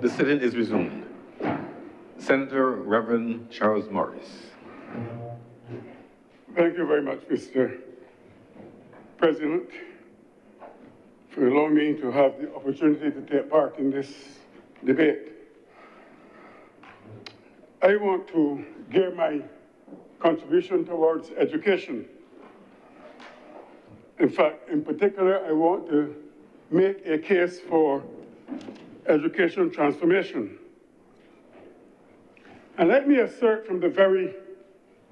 The sitting is resumed. Senator Reverend Charles Morris. Thank you very much, Mr. President, for allowing me to have the opportunity to take part in this debate. I want to give my contribution towards education. In fact, in particular, I want to make a case for education transformation. And let me assert from the very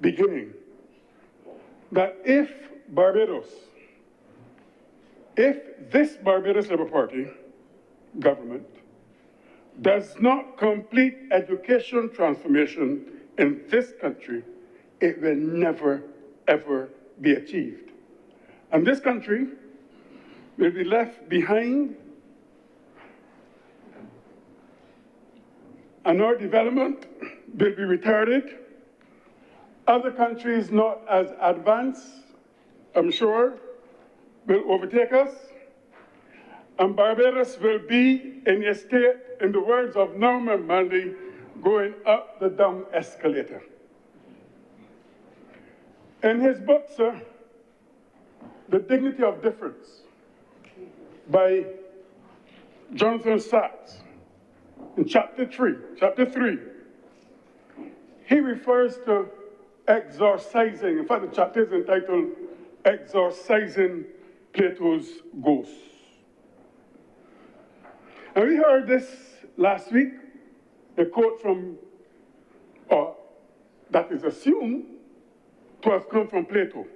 beginning that if this Barbados Labour Party government does not complete education transformation in this country, it will never, ever be achieved. And this country will be left behind, and our development will be retarded. Other countries not as advanced, I'm sure, will overtake us, and Barbados will be in a state, in the words of Norman Manley, going up the down escalator. In his book, sir, The Dignity of Difference, by Jonathan Sachs, in chapter 3, he refers to exorcising. In fact, the chapter is entitled Exorcising Plato's Ghost. And we heard this last week, a quote from, that is assumed to have come from Plato.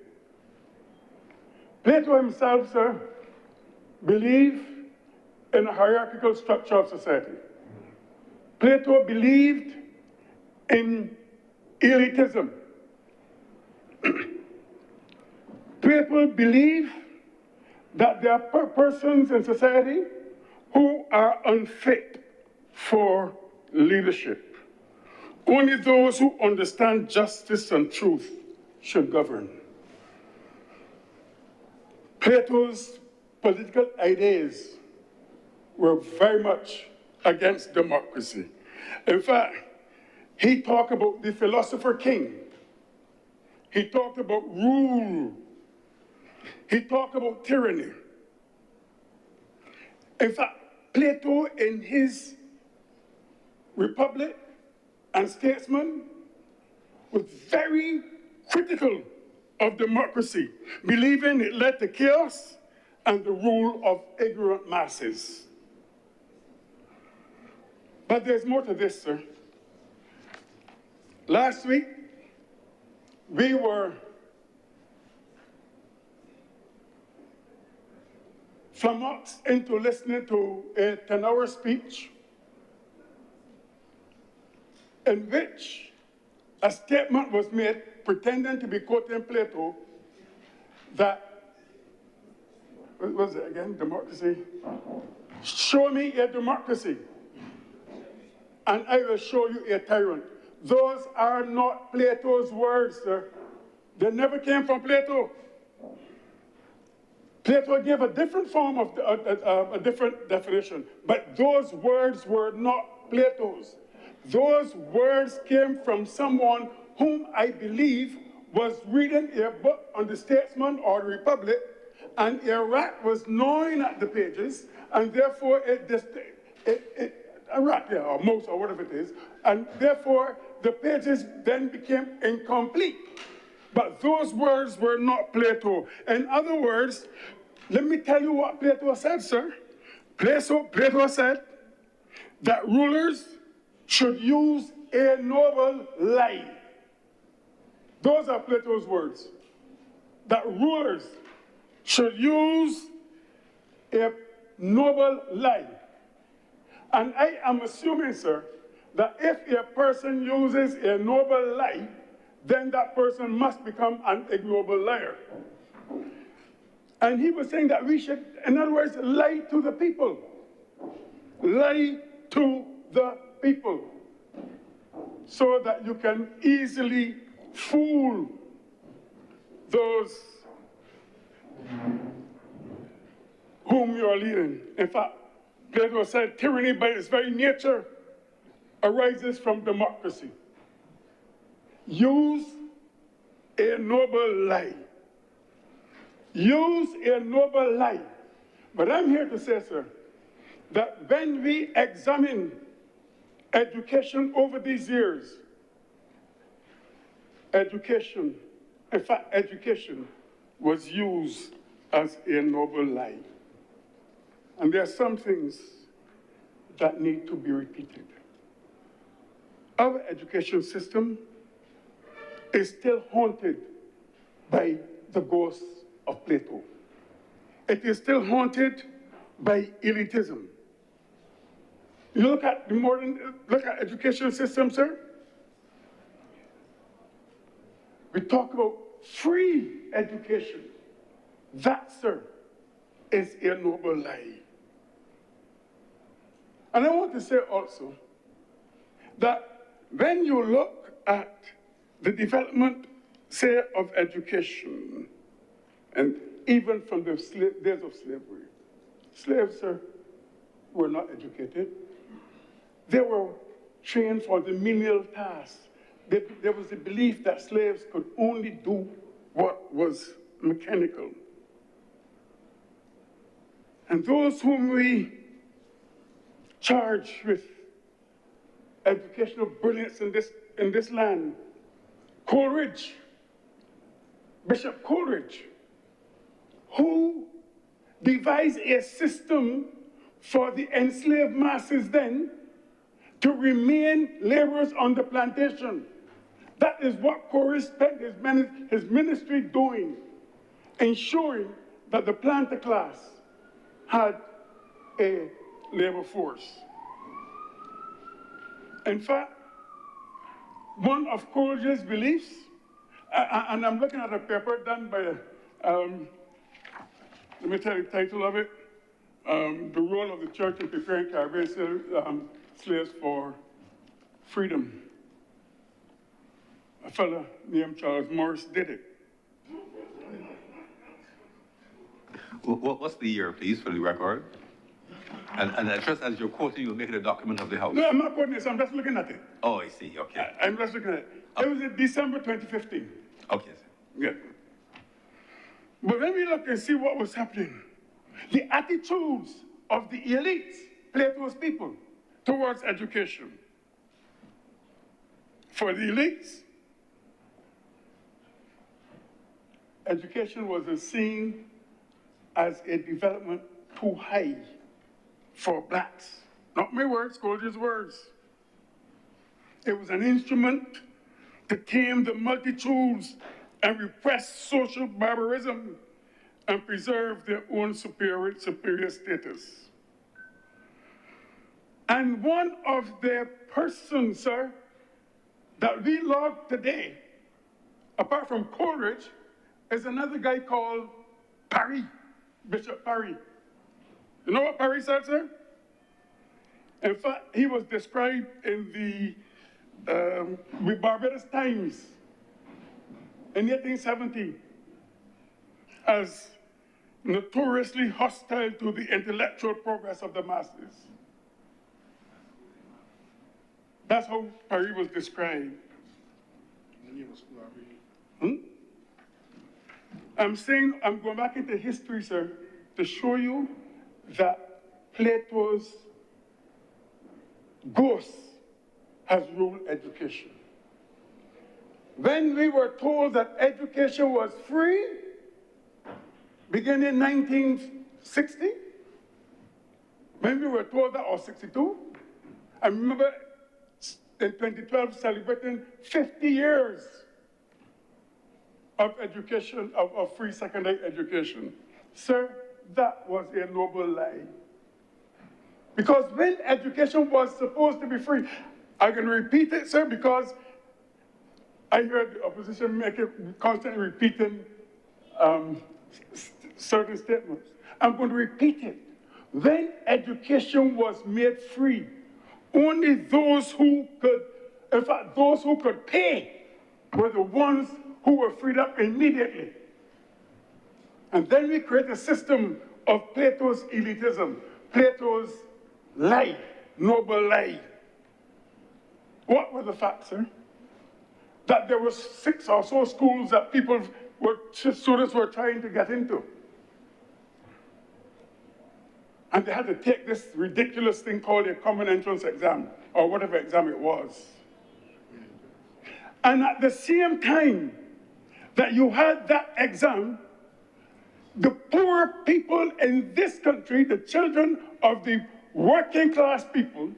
Plato himself, sir, believed in a hierarchical structure of society. Plato believed in elitism. People believe that there are persons in society who are unfit for leadership. Only those who understand justice and truth should govern. Plato's political ideas were very much against democracy. In fact, he talked about the philosopher king. He talked about rule. He talked about tyranny. In fact, Plato, in his Republic and Statesman, was very critical of democracy, believing it led to chaos and the rule of ignorant masses. But there's more to this, sir. Last week, we were flummoxed into listening to a 10-hour speech in which a statement was made pretending to be quoting Plato that, what was it again, democracy? Show me a democracy, and I will show you a tyrant. Those are not Plato's words, sir. They never came from Plato. Plato gave a different form of a different definition, but those words were not Plato's. Those words came from someone whom I believe was reading a book on the Statesman or the Republic, and a rat was gnawing at the pages, and therefore a rat, yeah, or mouse, or whatever it is, and therefore the pages then became incomplete. But those words were not Plato. In other words, let me tell you what Plato said, sir. Plato said that rulers should use a noble lie. Those are Plato's words. That rulers should use a noble lie. And I am assuming, sir, that if a person uses a noble lie, then that person must become an ignoble liar. And he was saying that we should, in other words, lie to the people. Lie to the people. So that you can easily fool those whom you are leading. In fact, Plato said, tyranny by its very nature arises from democracy. Use a noble lie. Use a noble lie. But I'm here to say, sir, that when we examine education over these years, education was used as a noble lie. And there are some things that need to be repeated. Our education system is still haunted by the ghosts of Plato. It is still haunted by elitism. You look at education system, sir. We talk about free education. That, sir, is a noble lie. And I want to say also that when you look at the development, say, of education, and even from the days of slavery, slaves, sir, were not educated. They were trained for the menial tasks. There was a belief that slaves could only do what was mechanical. And those whom we charge with educational brilliance in this land, Coleridge, Bishop Coleridge, who devised a system for the enslaved masses then to remain laborers on the plantation. That is what Coleridge spent his ministry doing, ensuring that the planter class had a labor force. In fact, one of Coleridge's beliefs, and I'm looking at a paper done by, let me tell you the title of it, The Role of the Church in Preparing Caribbean Slaves for Freedom. A fellow named Charles Morris did it. What's the year, please, for the record? And just as you're quoting, you'll make it a document of the House. No, I'm not quoting this, I'm just looking at it. Oh, I see, okay. I'm just looking at it. It was in December 2015. Okay, sir. Yeah. But when we look and see what was happening, the attitudes of the elites, Plato's people, towards education. For the elites, education was seen as a development too high for blacks. Not my words, Coleridge's words. It was an instrument to tame the multitudes and repress social barbarism and preserve their own superior status. And one of the persons, sir, that we love today, apart from Coleridge, is another guy called Parry, Bishop Parry. You know what Parry said, sir? In fact, he was described in the Barbados Times in 1870 as notoriously hostile to the intellectual progress of the masses. That's how Parry was described. I'm going back into history, sir, to show you that Plato's ghost has ruled education. When we were told that education was free, beginning in 1960, when we were told that, or 62, I remember in 2012 celebrating 50 years of education, of free secondary education. Sir, that was a noble lie. Because when education was supposed to be free, I can repeat it, sir, because I heard the opposition constantly repeating certain statements. I'm going to repeat it. When education was made free, only those who could, in fact, those who could pay were the ones who were freed up immediately. And then we create a system of Plato's elitism, Plato's lie, noble lie. What were the facts, sir? That there were 6 or so schools that students were trying to get into. And they had to take this ridiculous thing called a common entrance exam, or whatever exam it was. And at the same time that you had that exam, the poor people in this country, the children of the working class people,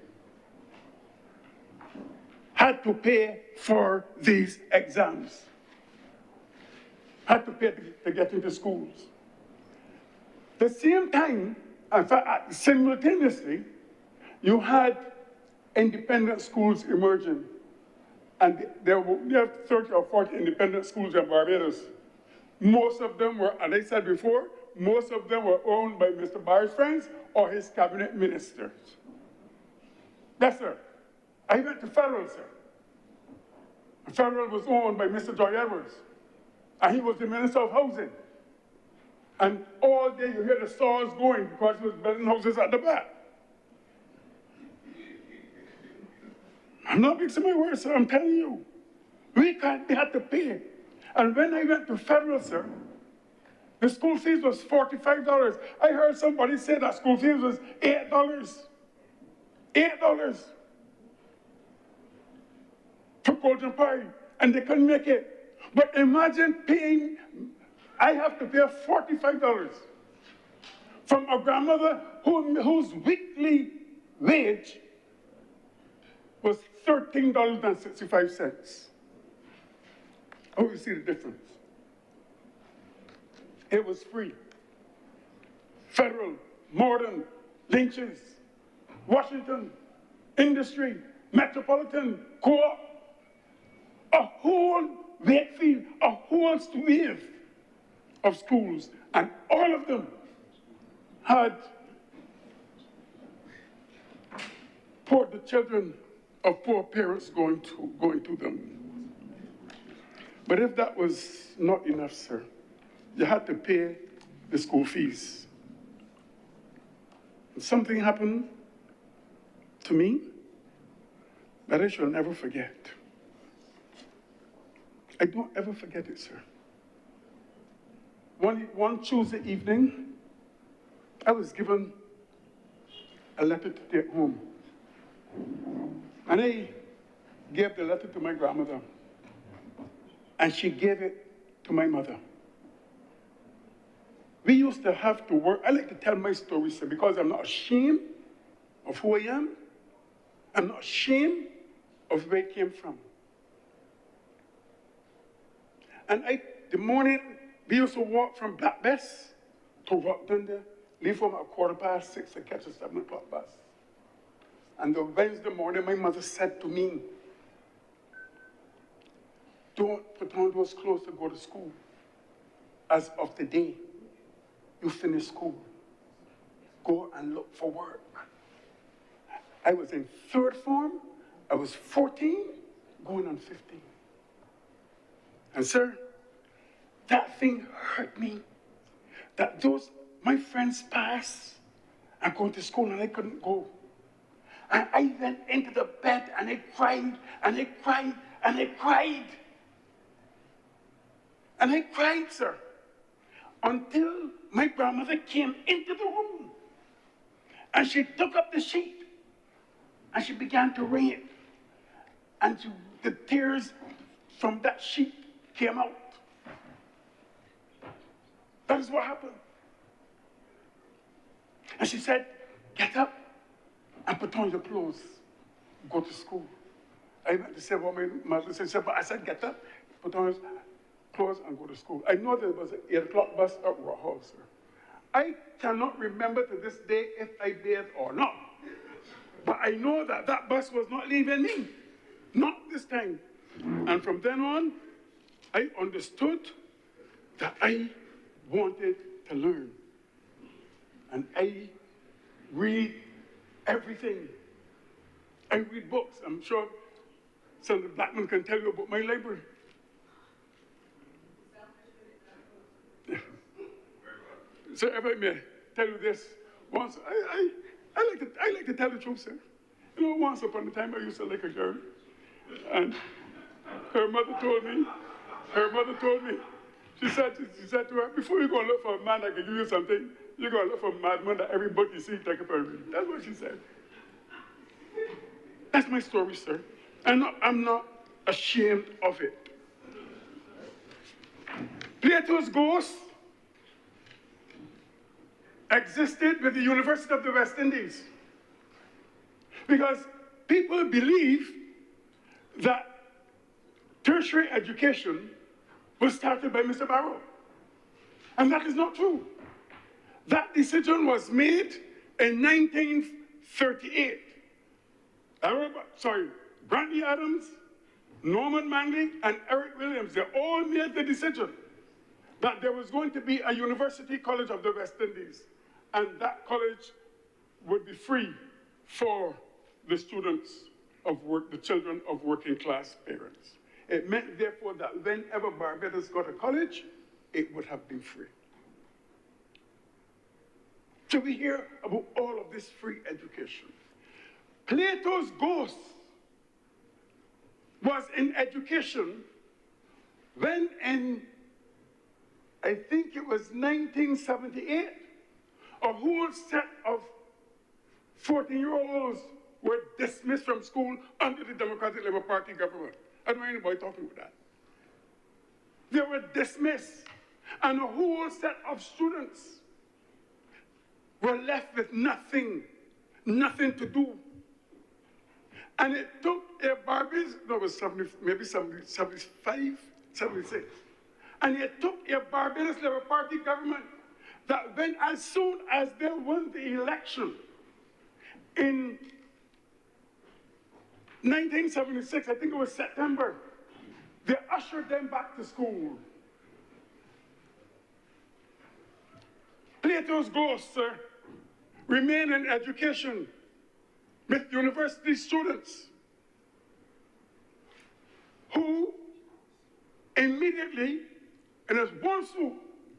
had to pay for these exams, had to pay to get into schools. The same time, in fact, simultaneously, you had independent schools emerging. And there were 30 or 40 independent schools in Barbados. Most of them were, as I said before, most of them were owned by Mr. Barry's friends or his cabinet ministers. Yes, sir. I went to Federal, sir. Federal was owned by Mr. Joy Edwards, and he was the Minister of Housing. And all day you hear the saws going because he was building houses at the back. I'm not mixing my words, sir, I'm telling you. We had to pay. And when I went to Federal, sir, the school fees was $45. I heard somebody say that school fees was $8. $8 for Golden Pie, and they couldn't make it. But imagine paying, I have to pay $45 from a grandmother whose weekly wage was $13.65. Oh, you see the difference. It was free. Federal, Modern, Lynch's, Washington, Industry, Metropolitan, Co-op, a whole Wakefield, a whole wave of schools, and all of them had poured the children of poor parents going to them. But if that was not enough, sir, you had to pay the school fees. And something happened to me that I shall never forget. I don't ever forget it, sir. One Tuesday evening, I was given a letter to take home. And I gave the letter to my grandmother, and she gave it to my mother. We used to have to work. I like to tell my story, sir, because I'm not ashamed of who I am. I'm not ashamed of where I came from. And the morning, we used to walk from Black Bess to Rock Dunder, leave home at 6:15 to catch a 7 o'clock bus. And the Wednesday morning, my mother said to me, don't put on those clothes to go to school. As of the day you finish school, go and look for work. I was in 3rd form. I was 14, going on 15. And sir, that thing hurt me. That my friends passed and going to school and I couldn't go. And I went into the bed and I cried and I cried and I cried. And I cried, sir, until my grandmother came into the room. And she took up the sheet and she began to wring it. And the tears from that sheet came out. That is what happened. And she said, get up and put on your clothes, go to school. I went to say what my mother said, but I said, get up, put on your clothes and go to school. I know there was an 8 o'clock bus at Raw House, sir. I cannot remember to this day if I bathed or not. But I know that that bus was not leaving me. Not this time. And from then on, I understood that I wanted to learn. And I read everything. I read books. I'm sure Senator Blackman can tell you about my library. So if I may tell you this, once I like to tell the truth, sir. You know, once upon a time I used to like a girl, and her mother told me, she said to her, before you go and look for a man that can give you something, you go and look for a madman that every book you see take up and read. That's what she said. That's my story, sir. I'm not ashamed of it. Plato's ghost existed with the University of the West Indies because people believe that tertiary education was started by Mr. Barrow. And that is not true. That decision was made in 1938. Brantley Adams, Norman Manley, and Eric Williams, they all made the decision that there was going to be a University College of the West Indies, and that college would be free for the students of the children of working class parents. It meant, therefore, that whenever Barbados got a college, it would have been free. So we hear about all of this free education. Plato's ghost was in education when in, I think it was 1978, a whole set of 14-year-olds were dismissed from school under the Democratic Labour Party government. I don't know anybody talking about that. They were dismissed, and a whole set of students were left with nothing to do. And it took a Barbados, that was maybe 75, 76. And it took a Barbados Labour Party government that went as soon as they won the election in 1976, I think it was September, they ushered them back to school. Plato's ghost, sir, remained in education with university students who immediately, and as one swoop,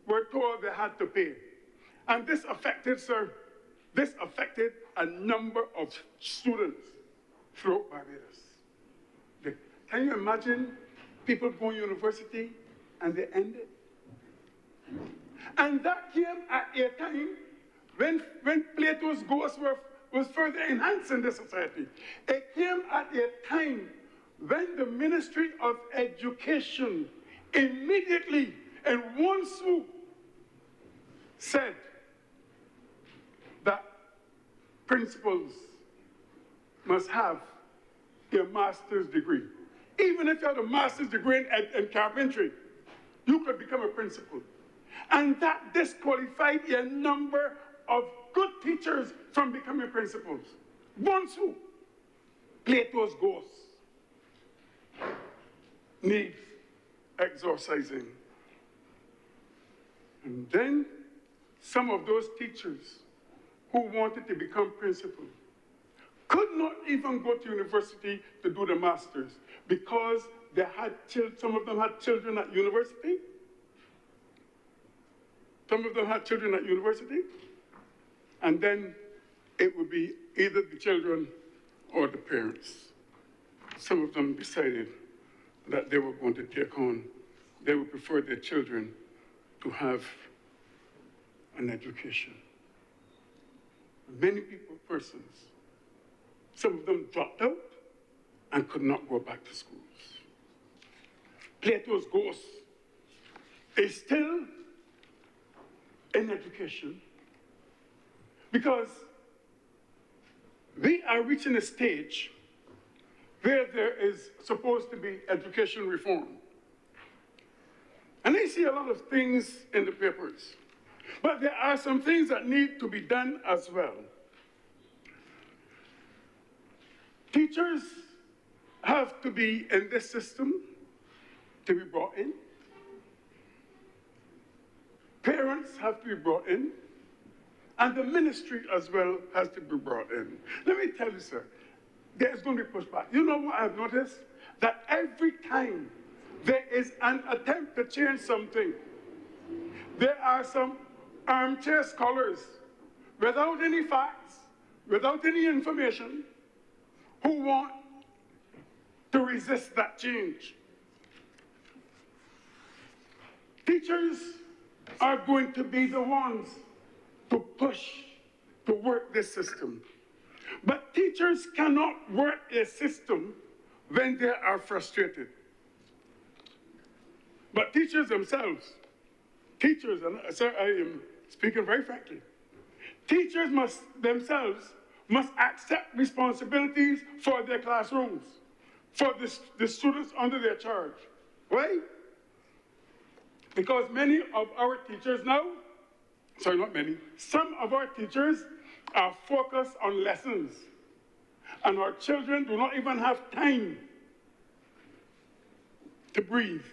were told they had to pay. And this affected, sir, a number of students throughout Barbados. Can you imagine people going to university and they ended? And that came at a time when Plato's ghost was further enhanced in the society. It came at a time when the Ministry of Education immediately, in one swoop, said that principals must have a master's degree. Even if you had a master's degree in carpentry, you could become a principal. And that disqualified a number of good teachers from becoming principals. One swoop, Plato's ghost needs exorcising. And then some of those teachers who wanted to become principals could not even go to university to do the master's because they had some of them had children at university. Some of them had children at university. And then it would be either the children or the parents. Some of them decided that they were going to take on, they would prefer their children to have an education. Many persons, some of them dropped out and could not go back to schools. Plato's ghost is still in education because we are reaching a stage where there is supposed to be education reform. And I see a lot of things in the papers, but there are some things that need to be done as well. Teachers have to be in this system to be brought in. Parents have to be brought in. And the ministry as well has to be brought in. Let me tell you, sir, there's going to be pushback. You know what I've noticed? That every time there is an attempt to change something, there are some armchair scholars without any facts, without any information, who want to resist that change. Teachers are going to be the ones to push, to work this system. But teachers cannot work a system when they are frustrated. But teachers themselves, teachers, and sir, I am speaking very frankly, teachers themselves must accept responsibilities for their classrooms, for the students under their charge. Why? Because many of our teachers now, sorry, not many, some of our teachers are focused on lessons, and our children do not even have time to breathe.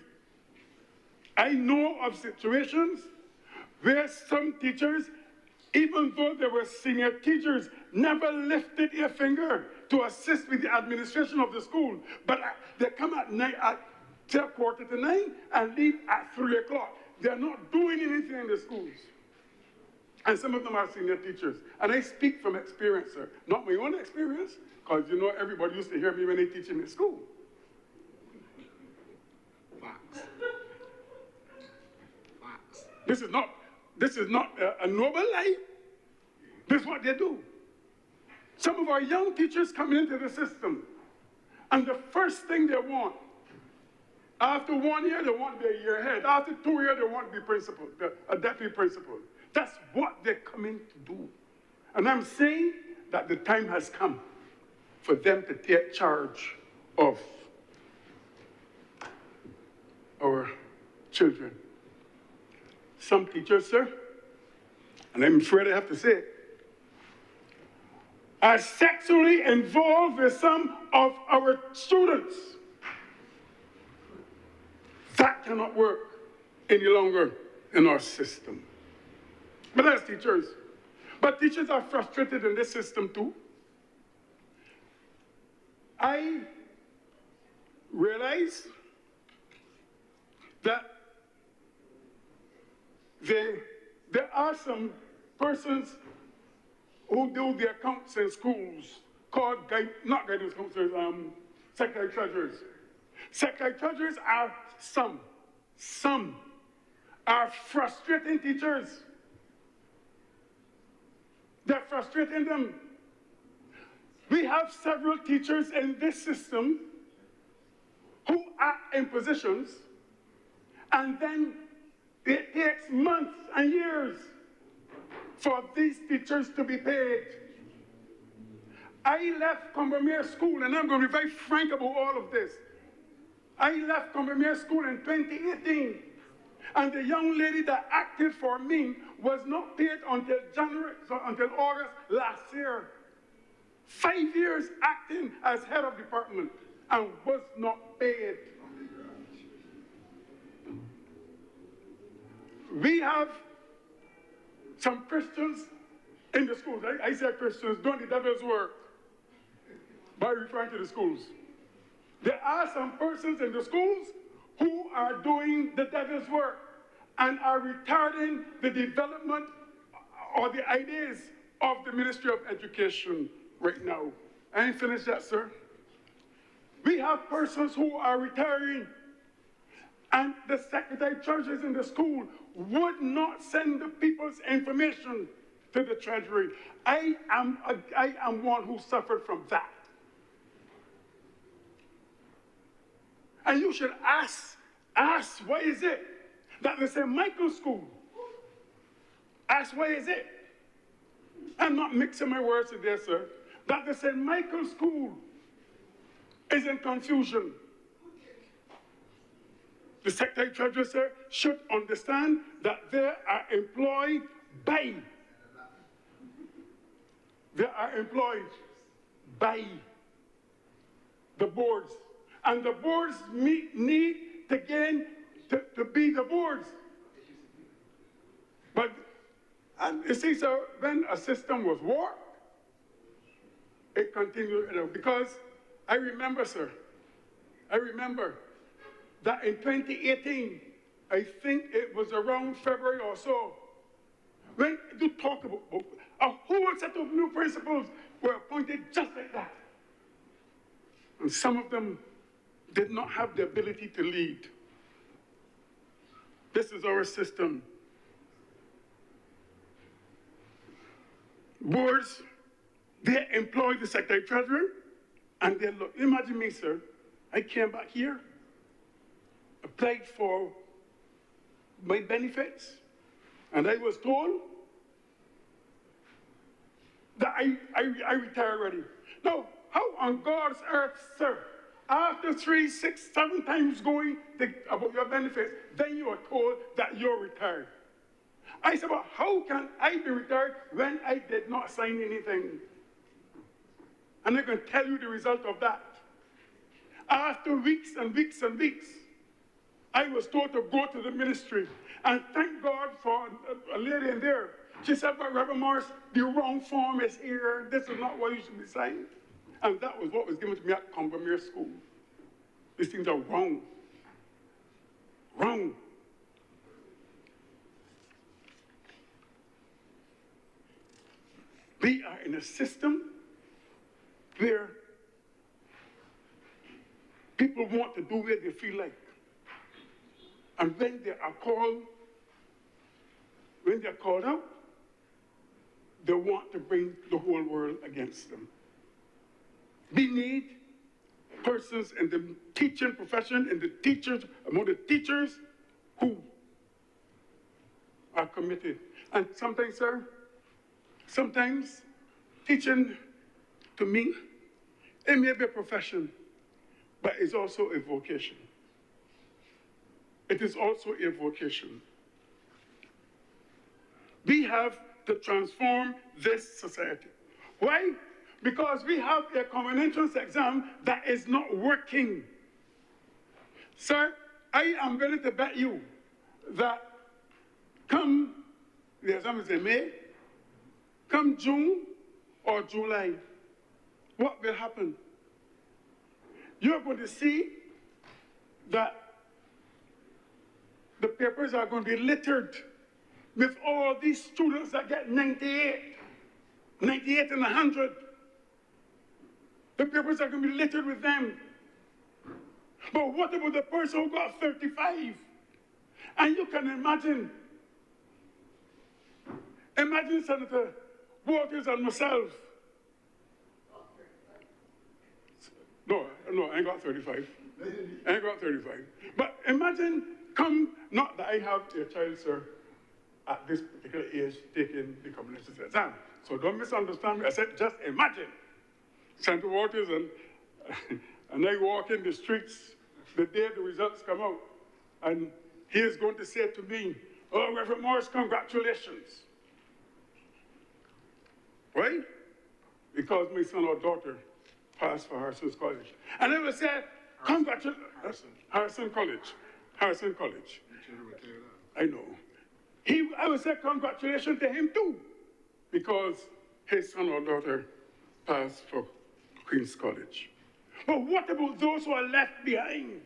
I know of situations where some teachers, even though they were senior teachers, never lifted a finger to assist with the administration of the school, but they come at night at 8:45 and leave at 3 o'clock. They're not doing anything in the schools. And some of them are senior teachers. And I speak from experience, sir. Not my own experience, because you know everybody used to hear me when they teach in school. Facts. Facts. This is not a noble life. This is what they do. Some of our young teachers coming into the system, and the first thing they want, after 1 year, they want to be a year ahead. After 2 years, they want to be principal, a deputy principal. That's what they're coming to do. And I'm saying that the time has come for them to take charge of our children. Some teachers, sir, and I'm afraid I have to say it, are sexually involved with some of our students. That cannot work any longer in our system. But that's teachers. But teachers are frustrated in this system too. I realize that there are some persons who do the accounts in schools called, not guidance counselors, secretary treasurers. Secretary treasurers are some are frustrating teachers. They're frustrating them. We have several teachers in this system who are in positions, and then it takes months and years for these teachers to be paid. I left Combermere School, and I'm going to be very frank about all of this. I left Combermere School in 2018, and the young lady that acted for me was not paid until August last year. 5 years acting as head of department and was not paid. We have some Christians in the schools. I say Christians doing the devil's work by referring to the schools. There are some persons in the schools who are doing the devil's work and are retarding the development or the ideas of the Ministry of Education right now. I ain't finished that, sir. We have persons who are retiring, and the secretary treasurers in the school would not send the people's information to the treasury. I am one who suffered from that. And you should ask, why is it that the St. Michael School, ask why is it? I'm not mixing my words today, sir. That the St. Michael School is in confusion. The Secretary Treasurer, sir, should understand that they are employed by the boards. And the boards need to be the boards. But, and you see, sir, when a system was warped, it continued, because I remember, sir, that in 2018, I think it was around February or so, when you talk about a whole set of new principals were appointed just like that. And some of them did not have the ability to lead. This is our system. Boards, they employ the Secretary Treasurer, and they look. Imagine me, sir. I came back here, applied for my benefits, and I was told that I retired already. Now, how on God's earth, sir, after 3, 6, 7 times going about your benefits, then you are told that you're retired? I said, well, how can I be retired when I did not sign anything? And I can tell you the result of that. After weeks and weeks and weeks, I was told to go to the ministry. And thank God for a lady in there. She said, but Reverend Morris, the wrong form is here. This is not what you should be signing. And that was what was given to me at Combermere School. These things are wrong. Wrong. We are in a system where people want to do what they feel like. And when they are called, when they're called out, they want to bring the whole world against them. We need persons in the teaching profession, and the teachers, among the teachers who are committed. And sometimes, sir, sometimes teaching, to me, it may be a profession, but it's also a vocation. It is also a vocation. We have to transform this society. Why? Because we have a common entrance exam that is not working. Sir, I am willing to bet you that come, the exam is in May, come June or July, what will happen? You're going to see that the papers are going to be littered with all these students that get 98 and 100. The papers are going to be littered with them. But what about the person who got 35? And you can imagine Senator Waters and myself. No, I ain't got 35. I ain't got 35. But imagine, not that I have a child, sir, at this particular age taking the common entrance exam. So don't misunderstand me. I said, just imagine. Senator Waters and I walk in the streets the day the results come out, and he is going to say to me, oh, Reverend Morris, congratulations. Right? Because my son or daughter passed for Harrison's College. And I will say, congratulations. Harrison College. I know. I would say congratulations to him too, because his son or daughter passed for Queen's College. But what about those who are left behind?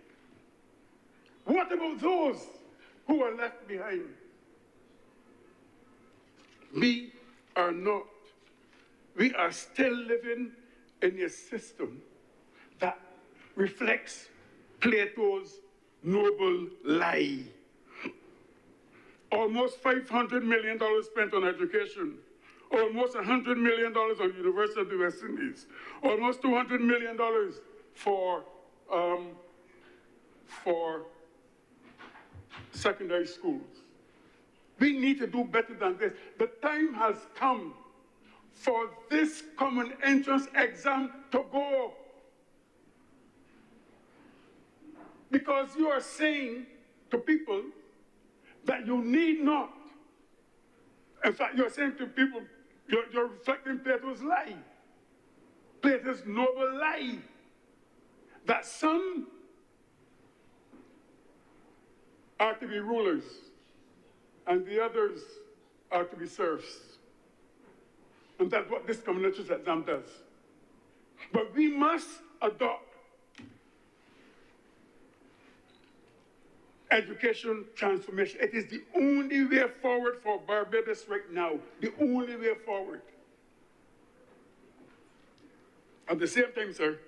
What about those who are left behind? We are still living in a system that reflects Plato's noble lie. Almost $500 million spent on education, almost $100 million on University of the West Indies, almost $200 million for secondary schools. We need to do better than this. The time has come for this common entrance exam to go. Because you are saying to people that you need not. In fact, you're saying to people, you're reflecting Plato's lie. Plato's noble lie. That some are to be rulers and the others are to be serfs. And that's what this common entrance exam does. But we must adopt education transformation. It is the only way forward for Barbados right now. The only way forward. At the same time, sir,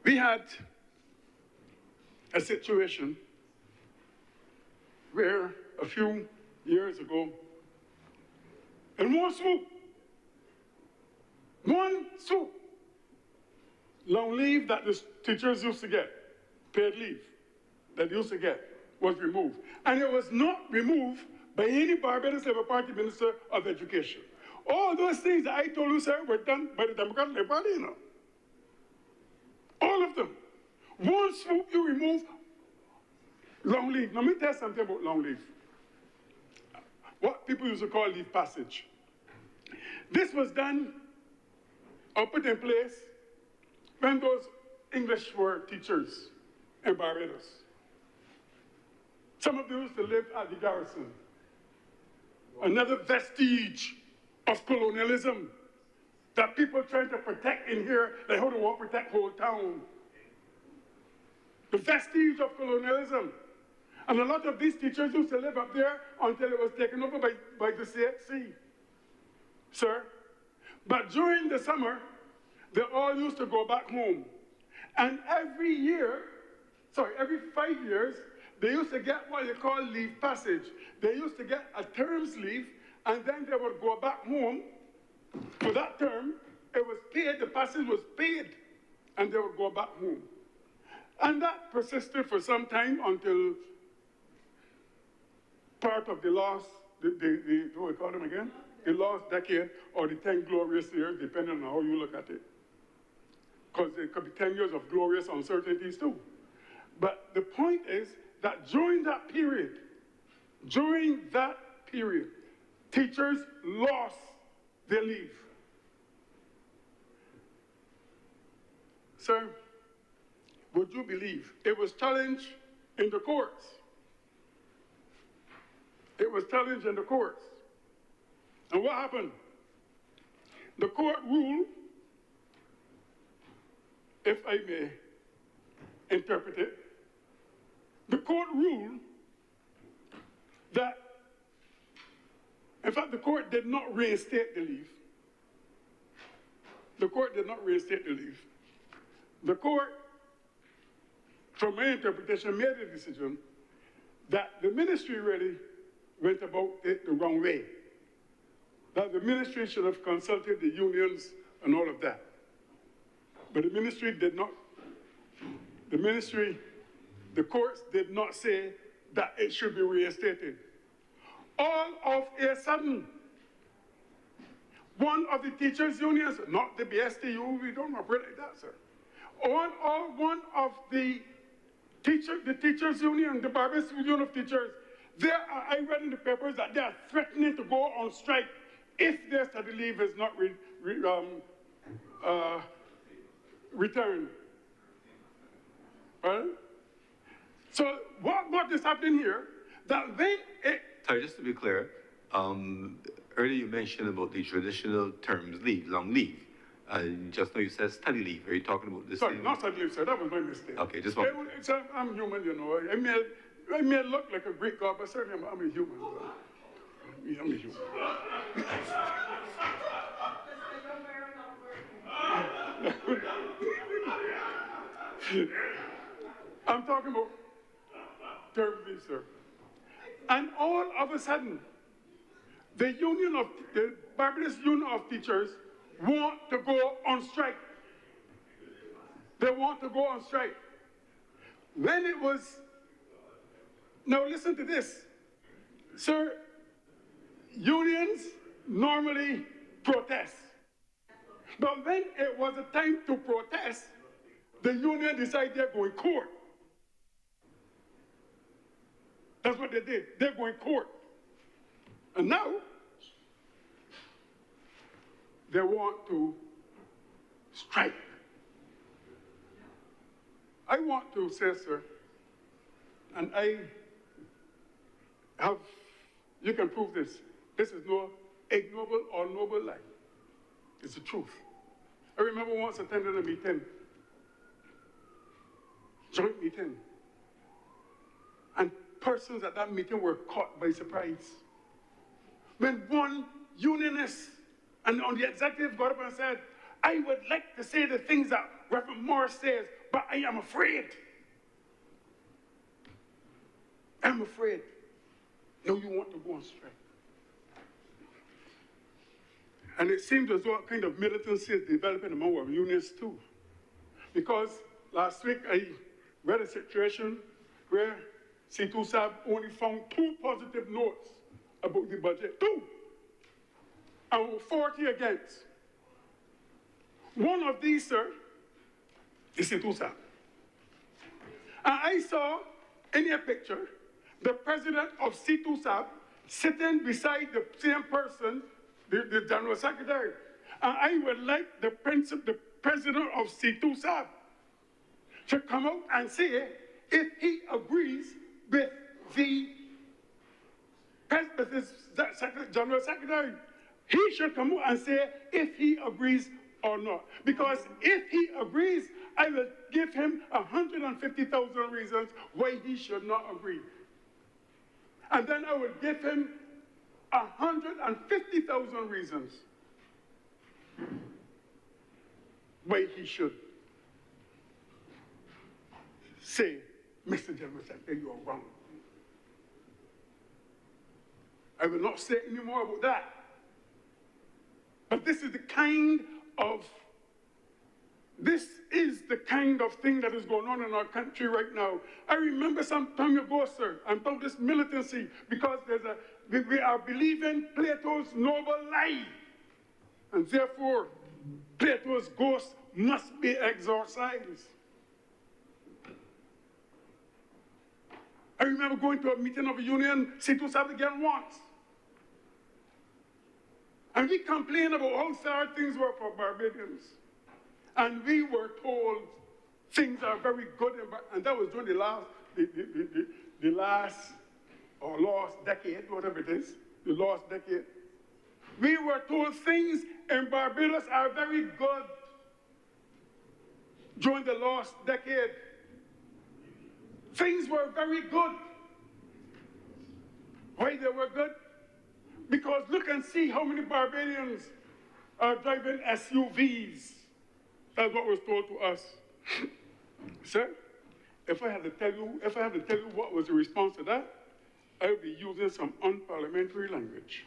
we had a situation where a few years ago, in one swoop, long leave that the teachers used to get, paid leave that they used to get, was removed. And it was not removed by any Barbados Labour Party Minister of Education. All those things that I told you, sir, were done by the Democratic Labour Party, you know. All of them. One swoop, you remove long leave. Now, let me tell you something about long leave. What people used to call leave passage. This was done or put in place when those English were teachers in Barbados. Some of them used to live at the garrison. Another vestige of colonialism that people trying to protect in here, like how they want to protect whole town. The vestige of colonialism. And a lot of these teachers used to live up there until it was taken over by the CHC, sir. But during the summer, they all used to go back home. And every 5 years, they used to get what you call leave passage. They used to get a term's leave, and then they would go back home for that term. It was paid, the passage was paid, and they would go back home. And that persisted for some time until part of the last, what do we call them again? The last decade or the 10 glorious years, depending on how you look at it. Because it could be 10 years of glorious uncertainties too. But the point is that during that period, teachers lost their leave. Sir, would you believe it was challenged in the courts? It was challenged in the courts. And what happened? The court ruled, if I may interpret it, the court ruled that, in fact, the court did not reinstate the leave. The court did not reinstate the leave. The court, from my interpretation, made a decision that the ministry really went about it the wrong way. That the ministry should have consulted the unions and all of that. But the ministry did not. The courts did not say that it should be reinstated. All of a sudden, one of the teachers' unions, not the BSTU, we don't operate like that, sir. One of the teachers' union, the Barbados Union of Teachers, I read in the papers that they are threatening to go on strike if their study leave is not returned. Right? So what is happening here, that when it... Sorry, just to be clear, earlier you mentioned about the traditional terms leave, long leave. Just now you said study leave. Are you talking about this? Sorry, not study leave, sir. That was my mistake. Okay, just one. I'm human, you know. I may look like a Greek god, but certainly I'm a human. I'm a human. I'm talking about term leave, sir. And all of a sudden, the Barbados Union of Teachers want to go on strike. They want to go on strike. When it was, now listen to this, sir, unions normally protest. But when it was a time to protest, the union decided they're going to court. That's what they did. They're going to court. And now, they want to strike. I want to say, sir, and I have, you can prove this. This is no ignoble or noble lie. It's the truth. I remember once attending a meeting, joint meeting, and persons at that meeting were caught by surprise. When one unionist And on the executive got up and said, I would like to say the things that Reverend Morris says, but I am afraid. I'm afraid. No, you want to go on strike. And it seems as though a kind of militancy is developing among our unions too. Because last week I read a situation where C2 Sab only found 2 positive notes about the budget. 2! And 40 against. One of these, sir, is C2 Sab. And I saw in a picture the president of C2 Sab sitting beside the same person, the general secretary. And I would like the president of C2 Sab to come out and say if he agrees with the general secretary. He should come out and say if he agrees or not. Because if he agrees, I will give him 150,000 reasons why he should not agree. And then I will give him 150,000 reasons why he should say, Mr. General Secretary, you are wrong. I will not say any more about that. But this is the kind of thing that is going on in our country right now. I remember some time ago, sir, I'm talking this militancy because we are believing Plato's noble lie. And therefore, Plato's ghost must be exorcised. I remember going to a meeting of a union, C2 Sab again once. And we complained about how sad things were for Barbadians. And we were told things are very good, and that was during the last or lost decade, whatever it is, the lost decade. We were told things in Barbados are very good during the lost decade. Things were very good. Why they were good? Because look and see how many Barbadians are driving SUVs. That's what was told to us. Sir, if I have to tell you what was the response to that, I would be using some unparliamentary language.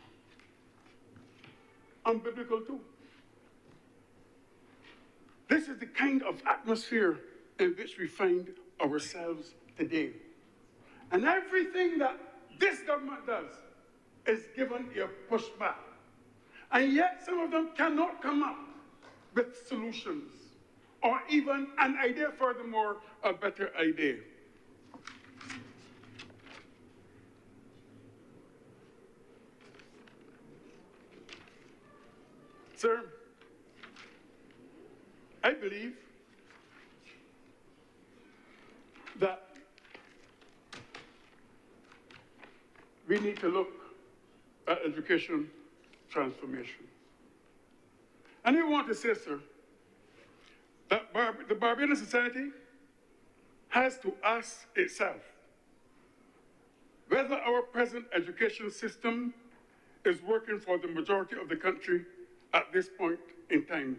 Unbiblical too. This is the kind of atmosphere in which we find ourselves today. And everything that this government does is given a pushback. And yet some of them cannot come up with solutions or even an idea, furthermore, a better idea. Sir, I believe that we need to look at education transformation. And I want to say, sir, that the Barbadian society has to ask itself whether our present education system is working for the majority of the country at this point in time,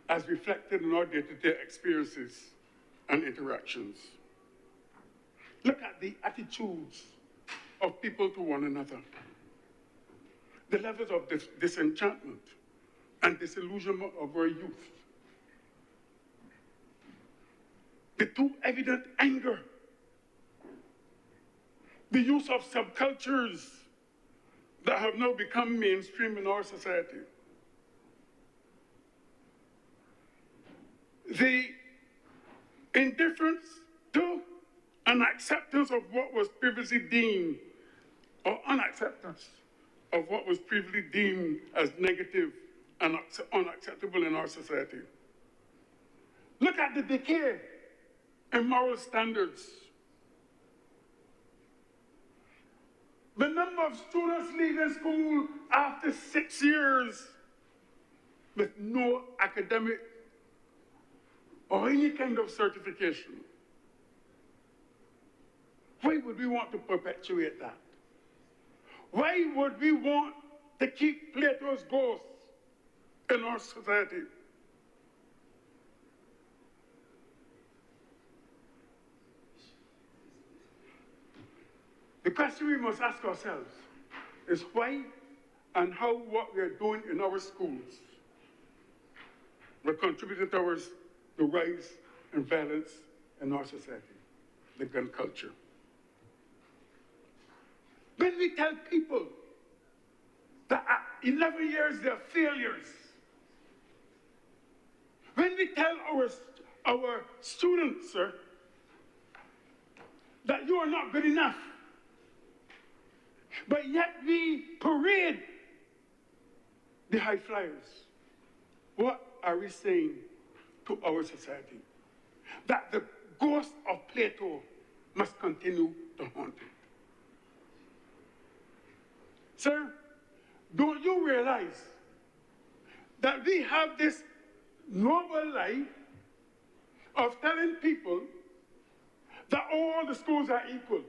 as reflected in our day-to-day experiences and interactions. Look at the attitudes of people to one another, the levels of disenchantment and disillusionment of our youth, the too evident anger, the use of subcultures that have now become mainstream in our society, the indifference to and acceptance of what was previously deemed, or unacceptance of what was previously deemed as negative and unacceptable in our society. Look at the decay in moral standards. The number of students leaving school after 6 years with no academic or any kind of certification. Why would we want to perpetuate that? Why would we want to keep Plato's ghost in our society. The question we must ask ourselves is why and how what we are doing in our schools will contribute towards the rise in violence in our society, the gun culture. When we tell people that at 11 years they're failures, when we tell our students, sir, that you are not good enough, but yet we parade the high flyers, what are we saying to our society? That the ghost of Plato must continue to haunt it. Sir, don't you realize that we have this noble lie of telling people that all the schools are equal?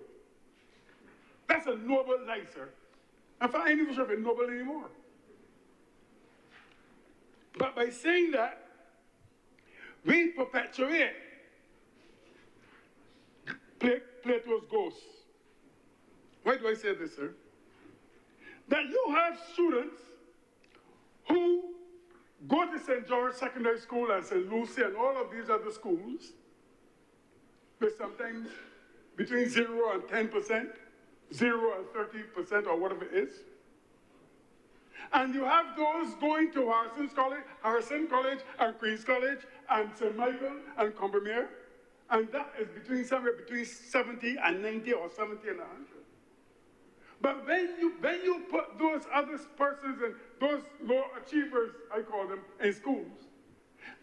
That's a noble lie, sir. In fact, I ain't even sure if it's noble anymore. But by saying that, we perpetuate Plato's ghost. Why do I say this, sir? That you have students who go to St. George Secondary School and St. Lucie and all of these other schools with sometimes between 0 and 10%, 0 and 30% or whatever it is. And you have those going to Harrison College and Queen's College and St. Michael and Combermere, and that is somewhere between 70 and 90 or 70 and 100. But when you put those other persons and those low achievers, I call them, in schools,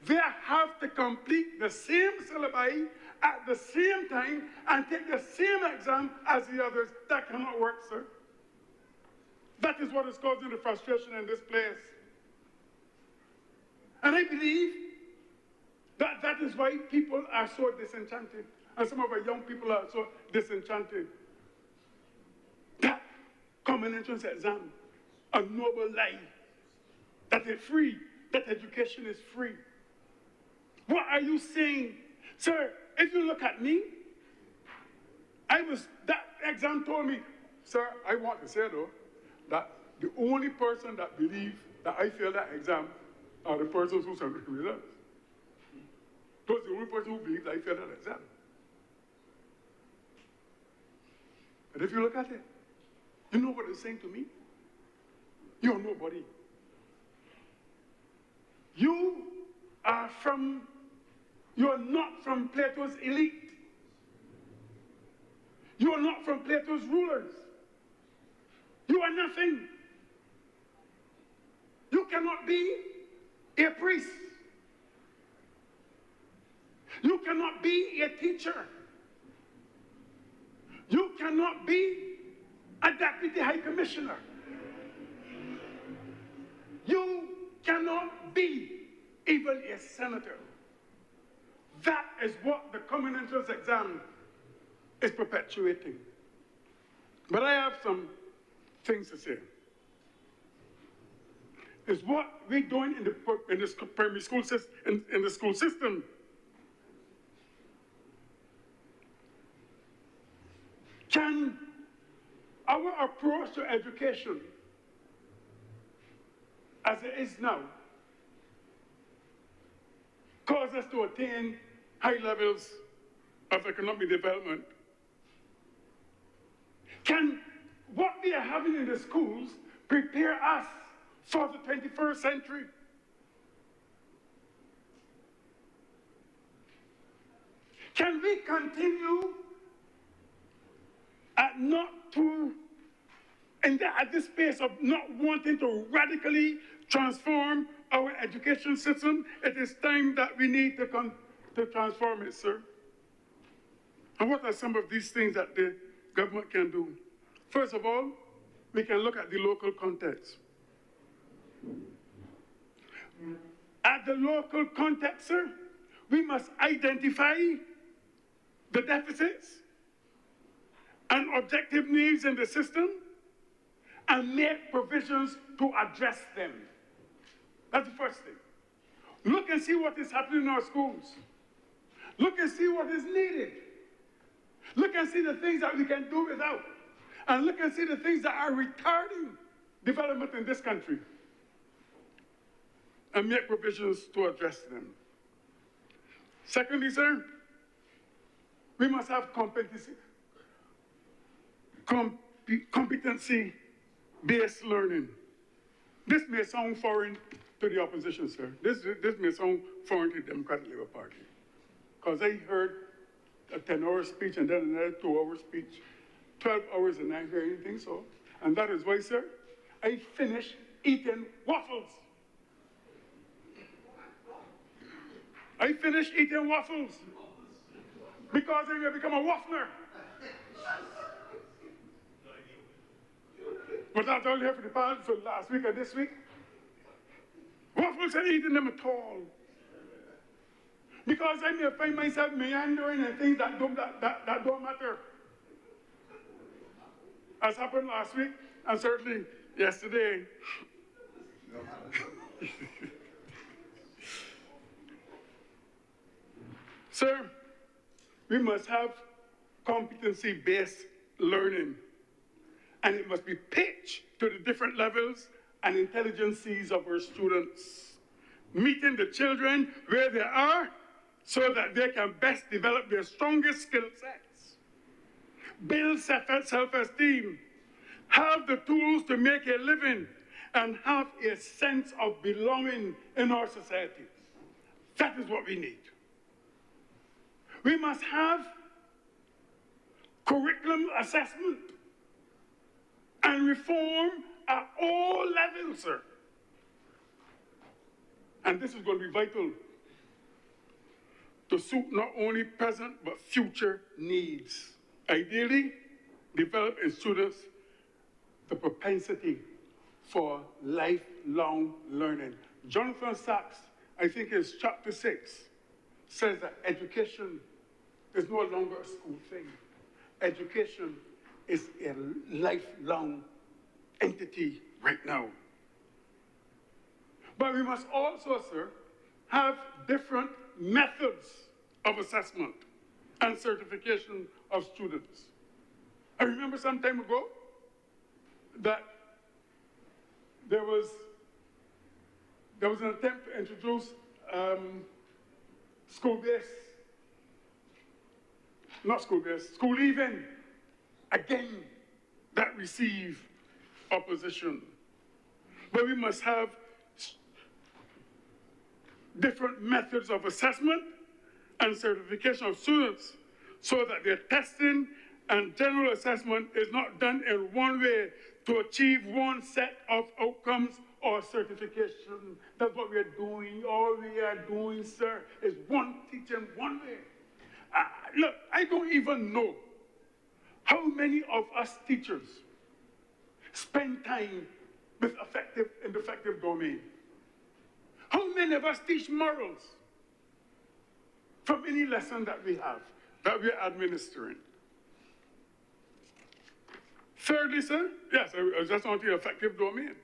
they have to complete the same syllabi at the same time and take the same exam as the others. That cannot work, sir. That is what is causing the frustration in this place. And I believe that that is why people are so disenchanted. And some of our young people are so disenchanted. That common entrance exam, a noble lie, that it's free, that education is free. What are you saying? Sir, if you look at me, that exam told me, sir, I want to say though, that the only person that believe that I failed that exam are the persons who submitted the results. Those are the only person who believe that I failed that exam. But if you look at it, you know what it's saying to me? You're nobody. You are not from Plato's elite. You are not from Plato's rulers. You are nothing. You cannot be a priest. You cannot be a teacher. You cannot be a deputy high commissioner. You cannot be even a senator. That is what the common entrance exam is perpetuating. But I have some things to say. Is what we're doing in the primary school system, in the school system. Can our approach to education, as it is now, cause us to attain high levels of economic development? Can what we are having in the schools prepare us for the 21st century? Can we continue at this pace of not wanting to radically transform our education system? It is time that we need to transform it, sir. And what are some of these things that the government can do? First of all, we can look at the local context. At the local context, sir, we must identify the deficits and objective needs in the system and make provisions to address them. That's the first thing. Look and see what is happening in our schools. Look and see what is needed. Look and see the things that we can do without. And look and see the things that are retarding development in this country. And make provisions to address them. Secondly, sir, we must have competency-based learning. This may sound foreign to the opposition, sir. This may sound foreign to the Democratic Labour Party. Because I heard a 10-hour speech and then another 2-hour speech, 12 hours and I didn't hear anything, so. And that is why, sir, I finished eating waffles. I finished eating waffles because I'm going to become a waffler. But that's all you have for the past for last week or this week. Waffles, ain't eating them at all. Because I may find myself meandering and things that don't matter. As happened last week, and certainly yesterday. Sir, we must have competency-based learning, and it must be pitched to the different levels and intelligences of our students, meeting the children where they are so that they can best develop their strongest skill sets, build self-esteem, have the tools to make a living, and have a sense of belonging in our society. That is what we need. We must have curriculum assessment and reform at all levels, sir. And this is going to be vital to suit not only present but future needs. Ideally, develop in students the propensity for lifelong learning. Jonathan Sachs, I think it's chapter 6, says that education is no longer a school thing. Education is a lifelong entity right now. But we must also, sir, have different methods of assessment and certification of students. I remember some time ago that there was an attempt to introduce school leaving, again, that receive opposition. But we must have different methods of assessment and certification of students so that their testing and general assessment is not done in one way to achieve one set of outcomes or certification. That's what we are doing. All we are doing, sir, is teaching one way. Look, I don't even know how many of us teachers spend time with in the affective domain. How many of us teach morals from any lesson that we have, that we're administering? Thirdly, sir, yes, I just want the affective domain.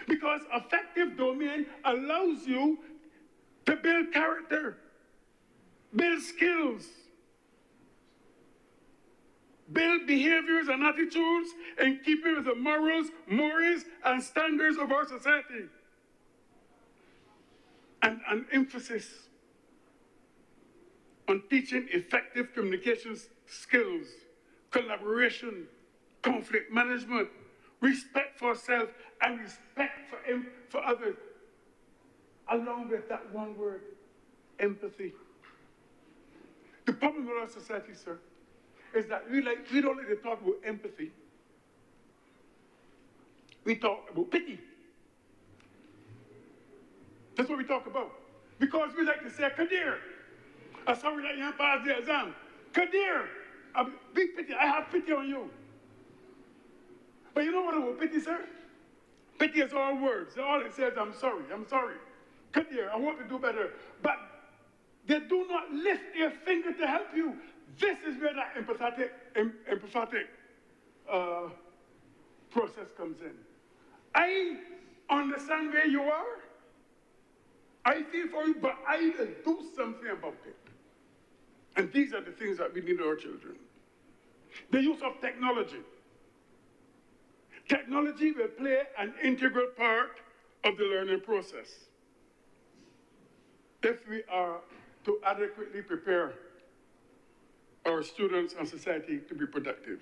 Because affective domain allows you to build character, build skills, build behaviors and attitudes in keeping with the morals, mores, and standards of our society. And an emphasis on teaching effective communication skills, collaboration, conflict management, respect for self, and respect for others, along with that one word, empathy. The problem with our society, sir, is that we don't like to talk about empathy. We talk about pity. That's what we talk about. Because we like to say, Kadir, I'm sorry that you haven't passed the exam. Kadir, big pity, I have pity on you. But you know what about pity, sir? Pity is all words. All it says, I'm sorry. Kadir, I want to do better. But they do not lift their finger to help you. This is where that empathetic process comes in. I understand where you are. I feel for you, but I will do something about it. And these are the things that we need in our children. The use of technology. Technology will play an integral part of the learning process if we are to adequately prepare our students and society to be productive,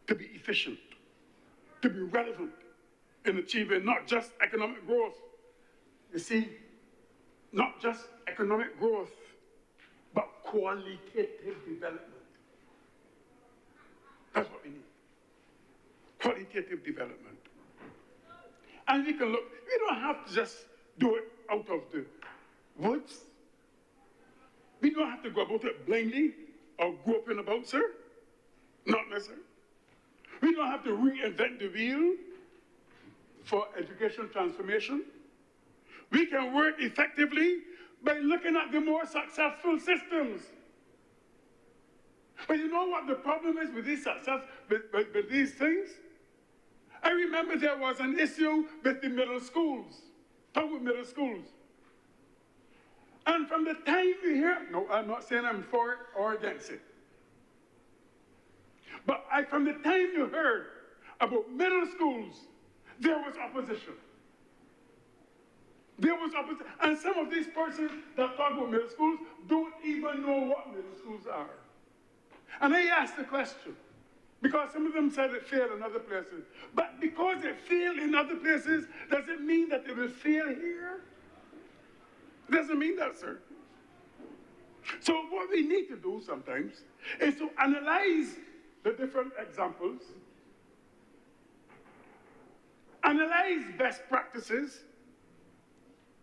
to be efficient, to be relevant in achieving not just economic growth. You see, not just economic growth, but qualitative development. That's what we need. Qualitative development. And we can look, we don't have to just do it out of the woods. We don't have to go about it blindly or groping about, sir. Not necessarily. We don't have to reinvent the wheel for education transformation. We can work effectively by looking at the more successful systems. But you know what the problem is with these success, with these things? I remember there was an issue with the middle schools, public middle schools. And from the time we hear, no, I'm not saying I'm for it or against it. But from the time you heard about middle schools, there was opposition. There was opposition. And some of these persons that talk about middle schools don't even know what middle schools are. And I asked the question, because some of them said it failed in other places. But because it failed in other places, does it mean that it will fail here? It doesn't mean that, sir. So what we need to do sometimes is to analyze the different examples, analyze best practices,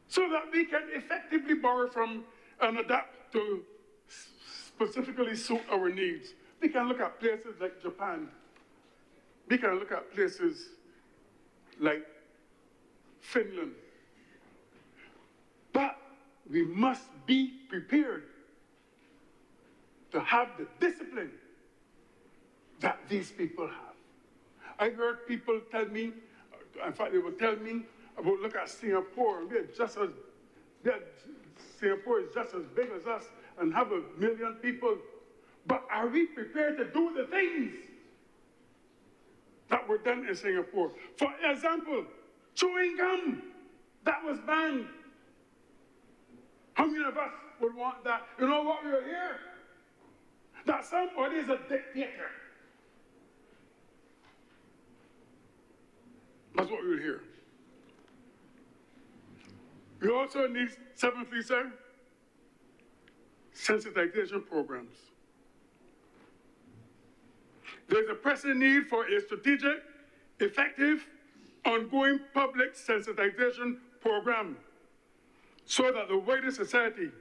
so that we can effectively borrow from and adapt to specifically suit our needs. We can look at places like Japan. We can look at places like Finland. But we must be prepared to have the discipline that these people have. I heard people tell me, in fact, they would tell me about, look at Singapore. Singapore is just as big as us and have 1 million people. But are we prepared to do the things that were done in Singapore? For example, chewing gum, that was banned. How many of us would want that? You know what we will hear? That somebody is a dictator. That's what we will hear. We also need, seventhly, sir, sensitization programs. There's a pressing need for a strategic, effective, ongoing public sensitization program so that the wider society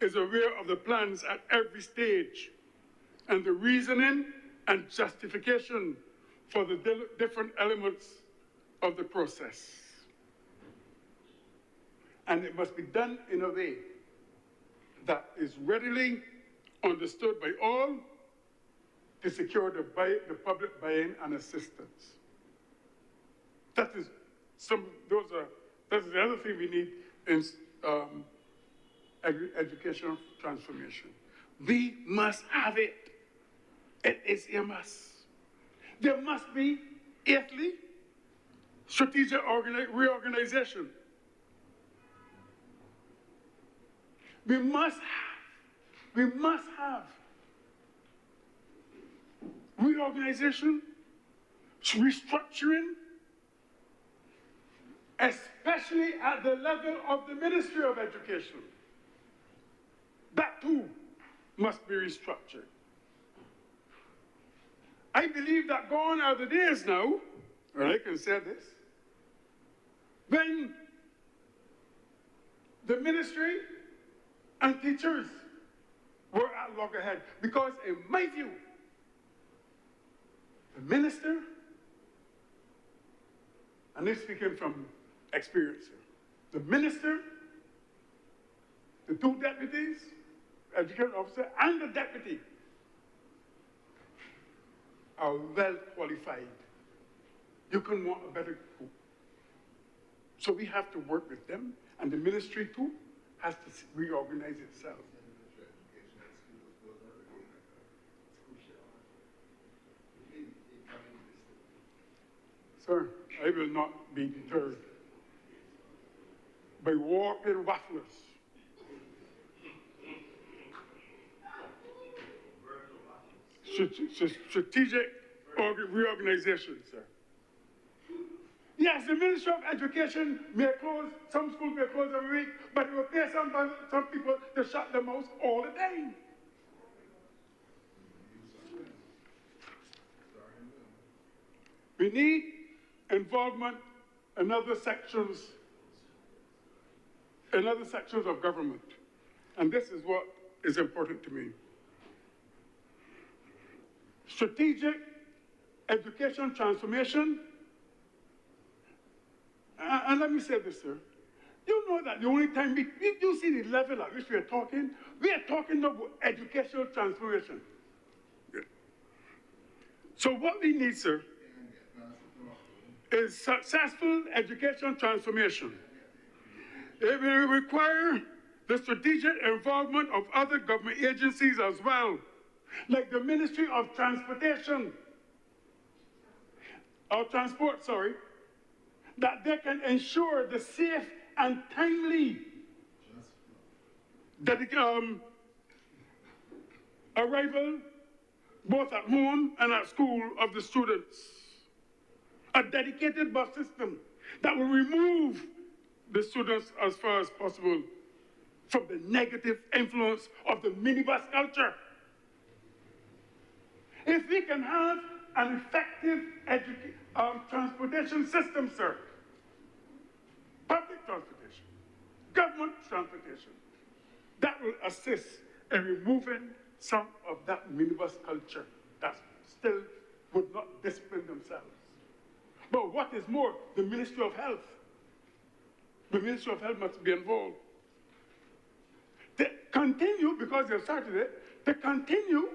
is aware of the plans at every stage and the reasoning and justification for the different elements of the process. And it must be done in a way that is readily understood by all to secure the public buy-in and assistance. That is that's the other thing we need in educational transformation. We must have it. It is a must. There must be, eighthly, strategic reorganization. We must have reorganization, restructuring, especially at the level of the Ministry of Education. That too must be restructured. I believe that gone are the days now, or I can say this, when the ministry and teachers were at loggerhead. Because in my view, the minister, and I'm speaking from experience here, the minister, the two deputies, education officer, and the deputy are well qualified you can want a better school. So we have to work with them, and the ministry too has to reorganize itself. Sir, I will not be deterred by walking wafflers. Strategic reorganization, sir. Yes, the Ministry of Education may close, some schools may close every week, but it will pay some people to shut their mouths all the time. We need involvement in other sections of government. And this is what is important to me. Strategic education transformation. And let me say this, sir. You know that the only time you see the level at which we are talking about educational transformation. Good. So what we need, sir, is successful education transformation. It will require the strategic involvement of other government agencies as well, like the Ministry of Transportation, that they can ensure the safe and timely arrival, both at home and at school, of the students. A dedicated bus system that will remove the students as far as possible from the negative influence of the minibus culture. If we can have an effective transportation system, sir, public transportation, government transportation, that will assist in removing some of that minibus culture that still would not discipline themselves. But what is more, the Ministry of Health. The Ministry of Health must be involved. To continue, because they've started it, to continue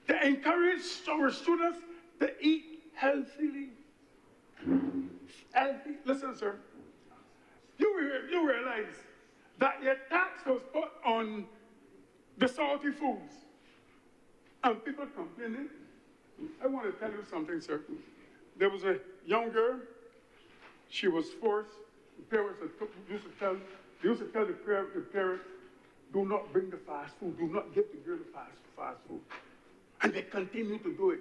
to encourage our students to eat healthily. Healthy. Listen, sir, you realize that your tax was put on the salty foods, and people complaining. I want to tell you something, sir. There was a young girl. She was forced. The parents used to tell the parents, do not bring the fast food. Do not give the girl the fast food. And they continue to do it.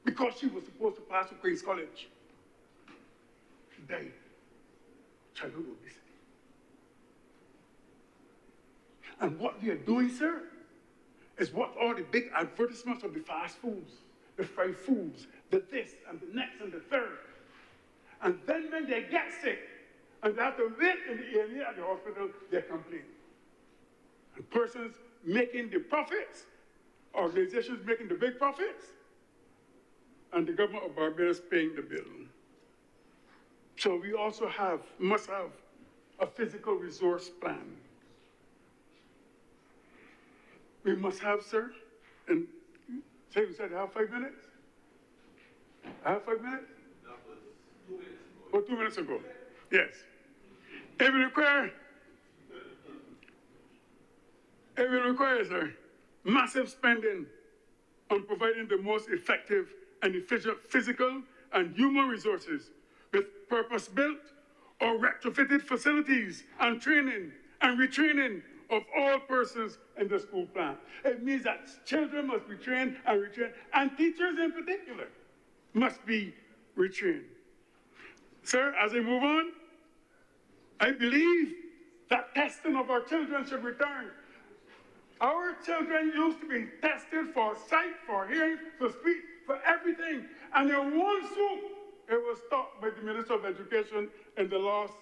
Because she was supposed to pass to Queen's College. She died. Childhood obesity. And what we are doing, sir, is what all the big advertisements of the fast foods, the fried foods, the this and the next and the third. And then when they get sick and they have to wait in the area at the hospital, they complain. And persons making the profits, organizations making the big profits, and the government of Barbados paying the bill. So we also must have a physical resource plan. We must have, sir, and say you said I have 5 minutes? I have 5 minutes? That was 2 minutes ago. Oh, 2 minutes ago. Yes. It will require, sir, massive spending on providing the most effective and efficient physical and human resources with purpose-built or retrofitted facilities and training and retraining of all persons in the school plan. It means that children must be trained and retrained, and teachers in particular must be retrained. Sir, as I move on, I believe that testing of our children should return. Our children used to be tested for sight, for hearing, for speech, for everything. And in one swoop, it was stopped by the Minister of Education in the last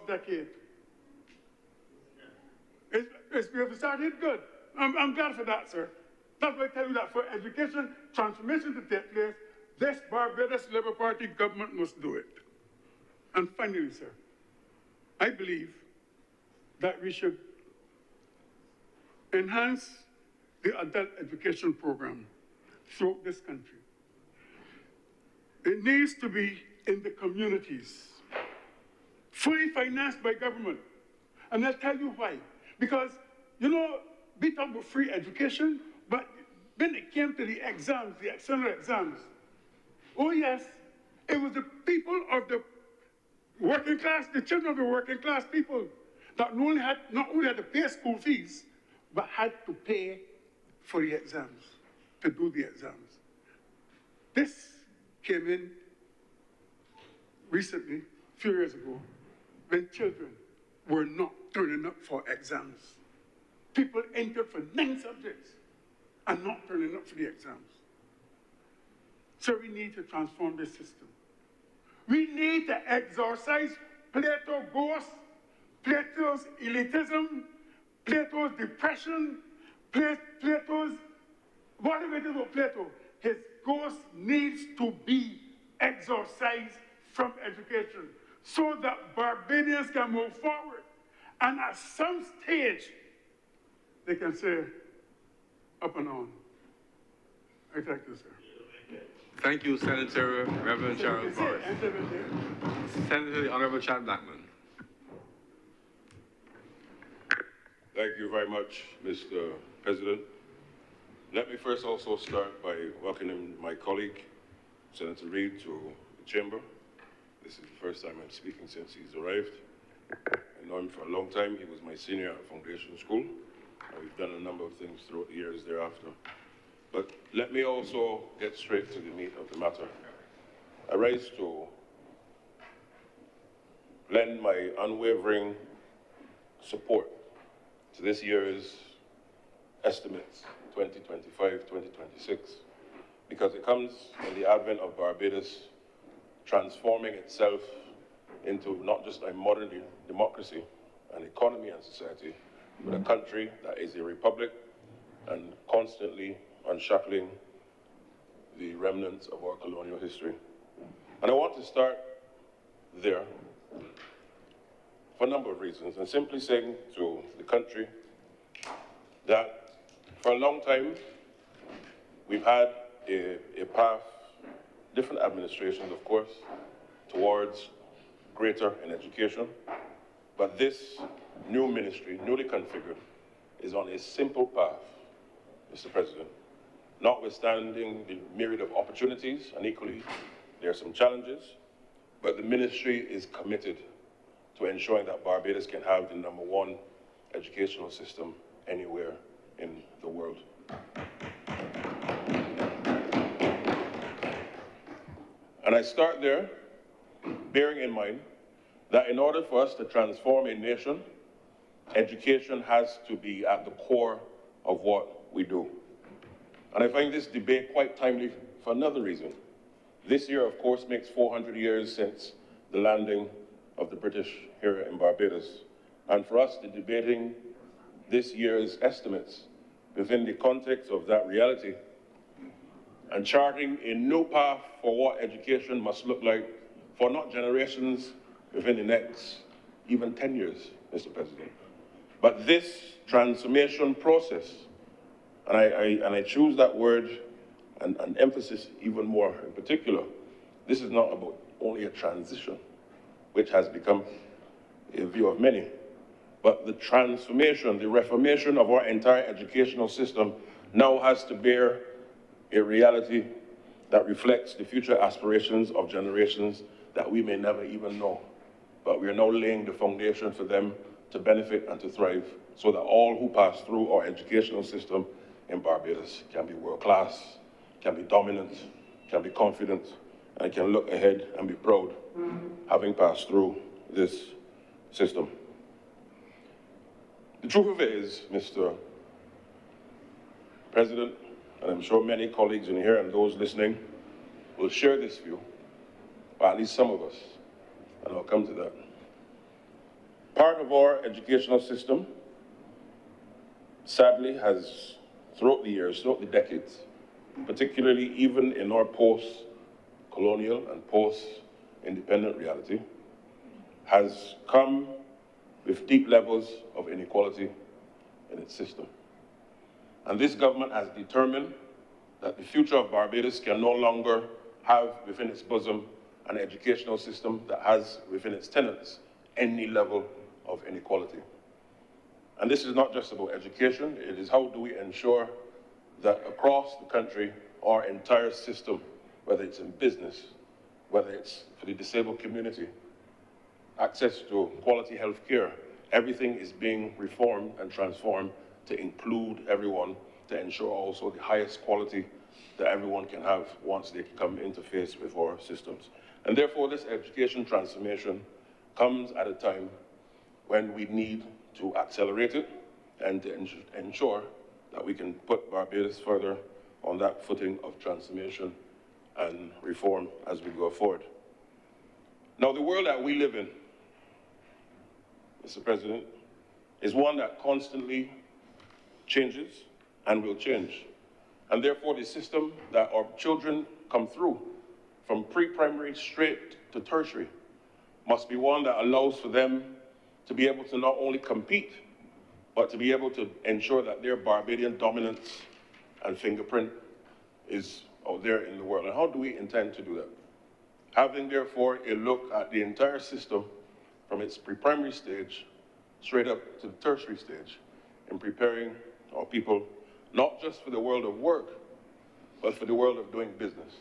decade. We have started good. I'm glad for that, sir. That's why I tell you that for education transformation to take place, this Barbados Labour Party government must do it. And finally, sir, I believe that we should enhance the adult education program throughout this country. It needs to be in the communities, fully financed by government. And I'll tell you why. Because, you know, we talk about free education, but when it came to the exams, the external exams, oh yes, it was the people of the working class, the children of the working class people, that not only had to pay school fees, but had to pay for the exams, to do the exams. This came in recently, a few years ago, when children were not turning up for exams. People entered for 9 subjects and not turning up for the exams. So we need to transform this system. We need to exorcise Plato's ghost, Plato's elitism, Plato's depression, Plato's, whatever it is about Plato, his ghost needs to be exorcised from education so that Barbadians can move forward. And at some stage, they can say, up and on. I thank you, sir. Thank you, Senator Reverend Charles Morris. Senator the Honorable Chad Blackman. Thank you very much, Mr. President. Let me first also start by welcoming my colleague, Senator Reid, to the chamber. This is the first time I'm speaking since he's arrived. I know him for a long time. He was my senior at Foundation School, and we've done a number of things throughout the years thereafter. But let me also get straight to the meat of the matter. I rise to lend my unwavering support to this year's estimates, 2025-2026, because it comes in the advent of Barbados transforming itself into not just a modern democracy, an economy and society, but a country that is a republic and constantly unshackling the remnants of our colonial history. And I want to start there for a number of reasons, and simply saying to the country that for a long time we've had a path, different administrations of course, towards greater in education, but this new ministry, newly configured, is on a simple path, Mr. President. Notwithstanding the myriad of opportunities, and equally there are some challenges, but the ministry is committed to ensuring that Barbados can have the #1 educational system anywhere in the world. And I start there, bearing in mind that in order for us to transform a nation, education has to be at the core of what we do. And I find this debate quite timely for another reason. This year, of course, makes 400 years since the landing of the British here in Barbados. And for us to be debating this year's estimates within the context of that reality and charting a new path for what education must look like for not generations within the next even 10 years, Mr. President, but this transformation process. And I choose that word and emphasis even more in particular. This is not about only a transition, which has become a view of many, but the transformation, the reformation of our entire educational system now has to bear a reality that reflects the future aspirations of generations that we may never even know. But we are now laying the foundation for them to benefit and to thrive so that all who pass through our educational system in Barbados can be world-class, can be dominant, can be confident, and can look ahead and be proud having passed through this system. The truth of it is, Mr. President, and I'm sure many colleagues in here and those listening will share this view, or at least some of us, and I'll come to that. Part of our educational system, sadly, has, throughout the years, throughout the decades, particularly even in our post-colonial and post-independent reality, has come with deep levels of inequality in its system. And this government has determined that the future of Barbados can no longer have within its bosom an educational system that has within its tenets any level of inequality. And this is not just about education, it is how do we ensure that across the country, our entire system, whether it's in business, whether it's for the disabled community, access to quality health care, everything is being reformed and transformed to include everyone, to ensure also the highest quality that everyone can have once they come interface with our systems. And therefore, this education transformation comes at a time when we need to accelerate it and to ensure that we can put Barbados further on that footing of transformation and reform as we go forward. Now, the world that we live in, Mr. President, is one that constantly changes and will change. And therefore, the system that our children come through from pre-primary straight to tertiary must be one that allows for them to be able to not only compete, but to be able to ensure that their Barbadian dominance and fingerprint is out there in the world. And how do we intend to do that? Having, therefore, a look at the entire system from its pre-primary stage straight up to the tertiary stage in preparing our people, not just for the world of work, but for the world of doing business,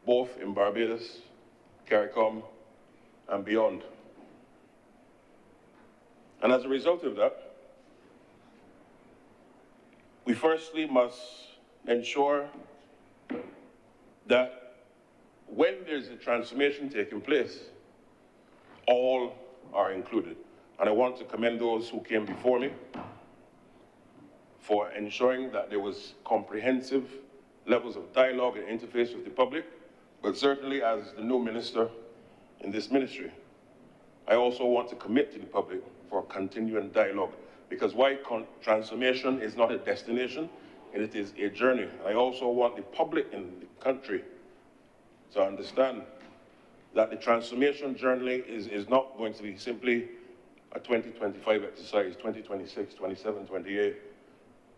both in Barbados, CARICOM, and beyond. And as a result of that, we firstly must ensure that when there's a transformation taking place, all are included. And I want to commend those who came before me for ensuring that there was comprehensive levels of dialogue and interface with the public, but certainly as the new minister in this ministry, I also want to commit to the public for continuing dialogue, because why transformation is not a destination, and it is a journey. I also want the public in the country to understand that the transformation journey is not going to be simply a 2025 exercise, 2026, 27, 28.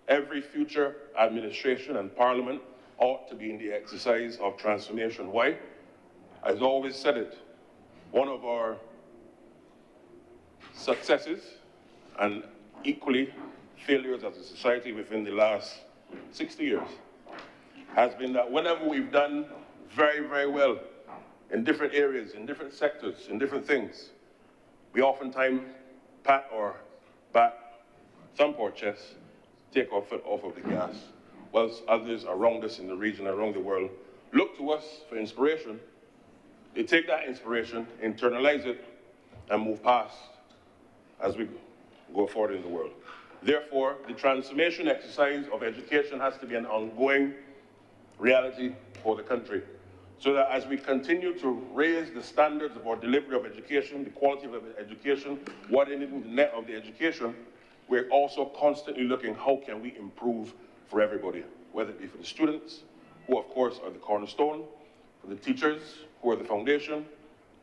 Every future administration and parliament ought to be in the exercise of transformation. Why? I've always said it, one of our successes and equally failures as a society within the last 60 years has been that whenever we've done very, very well in different areas, in different sectors, in different things, we oftentimes pat our back, thump our chest, take our foot off of the gas, whilst others around us in the region, around the world, look to us for inspiration. They take that inspiration, internalize it, and move past as we go forward in the world. Therefore, the transformation exercise of education has to be an ongoing reality for the country, so that as we continue to raise the standards of our delivery of education, the quality of education, what is in the net of the education, we're also constantly looking how can we improve for everybody, whether it be for the students, who of course are the cornerstone, for the teachers, who are the foundation,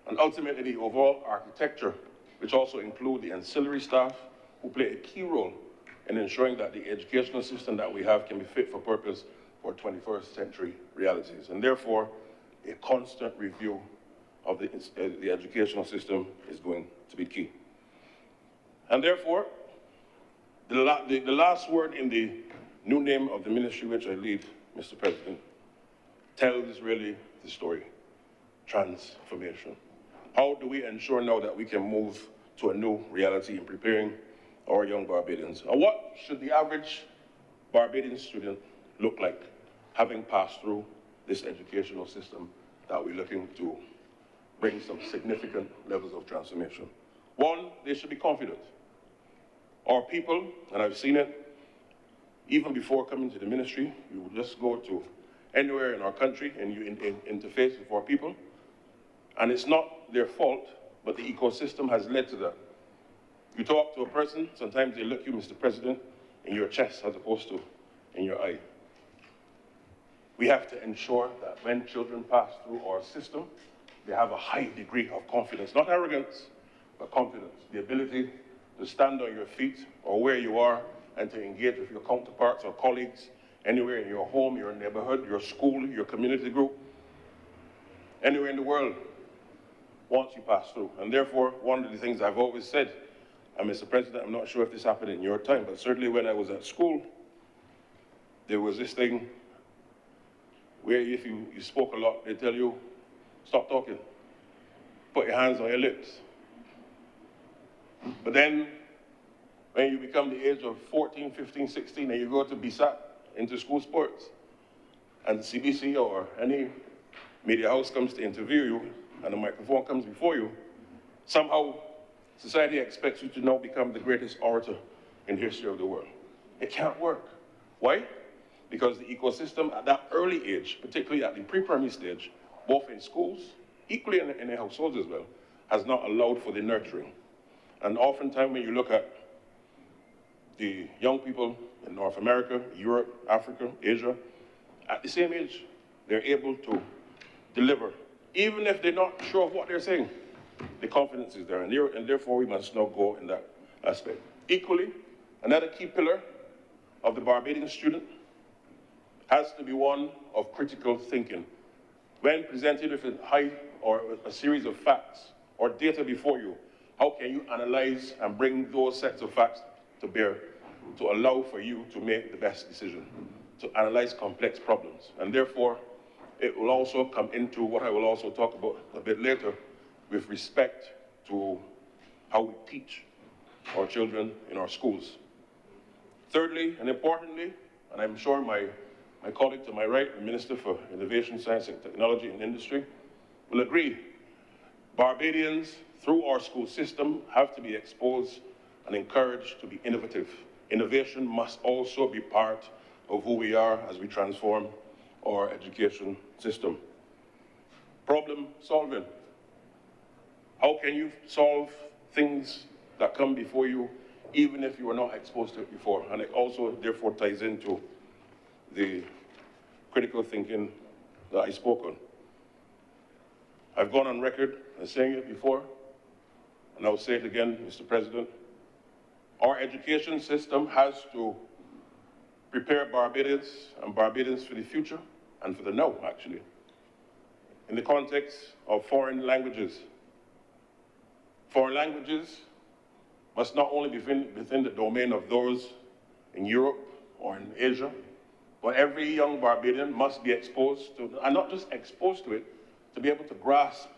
and ultimately the overall architecture, which also include the ancillary staff, who play a key role in ensuring that the educational system that we have can be fit for purpose for 21st century realities. And therefore, a constant review of the educational system is going to be key. And therefore, the last word in the new name of the ministry which I lead, Mr. President, tells really the story, transformation. How do we ensure now that we can move to a new reality in preparing our young Barbadians? And what should the average Barbadian student look like, having passed through this educational system that we're looking to bring some significant levels of transformation? One, they should be confident. Our people, and I've seen it, even before coming to the ministry, you would just go to anywhere in our country and you interface with our people, and it's not their fault, but the ecosystem has led to that. You talk to a person, sometimes they look you, Mr. President, in your chest as opposed to in your eye. We have to ensure that when children pass through our system, they have a high degree of confidence, not arrogance, but confidence, the ability to stand on your feet or where you are and to engage with your counterparts or colleagues anywhere in your home, your neighborhood, your school, your community group, anywhere in the world once you pass through. And therefore, one of the things I've always said, and Mr. President, I'm not sure if this happened in your time, but certainly when I was at school, there was this thing where if you spoke a lot, they tell you, stop talking, put your hands on your lips. But then, when you become the age of 14, 15, 16, and you go to BSAT, into school sports, and the CBC or any media house comes to interview you, and the microphone comes before you, somehow society expects you to now become the greatest orator in the history of the world. It can't work. Why? Because the ecosystem at that early age, particularly at the pre-primary stage, both in schools, equally in the households as well, has not allowed for the nurturing. And oftentimes when you look at the young people in North America, Europe, Africa, Asia, at the same age, they're able to deliver. Even if they're not sure of what they're saying, the confidence is there, and therefore we must now go in that aspect. Equally, another key pillar of the Barbadian student has to be one of critical thinking. When presented with a high or a series of facts or data before you, how can you analyze and bring those sets of facts to bear to allow for you to make the best decision, to analyze complex problems? And therefore, it will also come into what I will also talk about a bit later with respect to how we teach our children in our schools. Thirdly, and importantly, and I'm sure my colleague to my right, the Minister for Innovation, Science and Technology and Industry, will agree. Barbadians, through our school system, have to be exposed and encouraged to be innovative. Innovation must also be part of who we are as we transform our education system. Problem solving. How can you solve things that come before you even if you were not exposed to it before? And it also therefore ties into the critical thinking that I spoke on. I've gone on record as saying it before, and I'll say it again, Mr. President. Our education system has to prepare Barbadians and Barbadians for the future and for the now, actually, in the context of foreign languages. Foreign languages must not only be within the domain of those in Europe or in Asia, but every young Barbadian must be exposed to, and not just exposed to it, to be able to grasp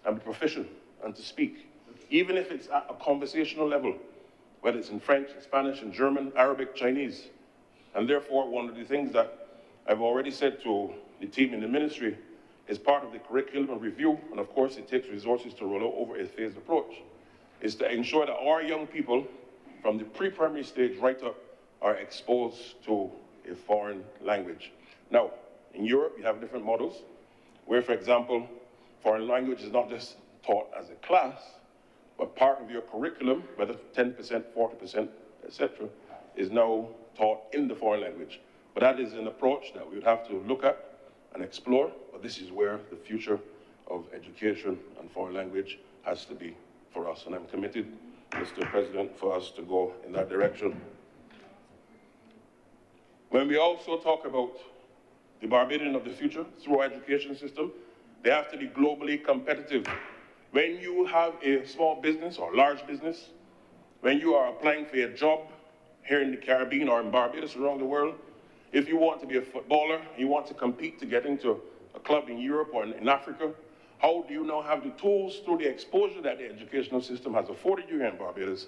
and be proficient and to speak, even if it's at a conversational level, whether it's in French, Spanish, and German, Arabic, Chinese. And therefore, one of the things that I've already said to the team in the ministry is part of the curriculum review, and of course it takes resources to roll out over a phased approach, is to ensure that our young people from the pre-primary stage right up are exposed to a foreign language. Now, in Europe, you have different models where, for example, foreign language is not just taught as a class, but part of your curriculum, whether 10%, 40%, etc., is now taught in the foreign language. But that is an approach that we would have to look at and explore, but this is where the future of education and foreign language has to be for us. And I'm committed, Mr. President, for us to go in that direction. When we also talk about the Barbadian of the future through our education system, they have to be globally competitive. When you have a small business or large business, when you are applying for a job here in the Caribbean or in Barbados, around the world, if you want to be a footballer, you want to compete to get into a club in Europe or in Africa, how do you now have the tools through the exposure that the educational system has afforded you here in Barbados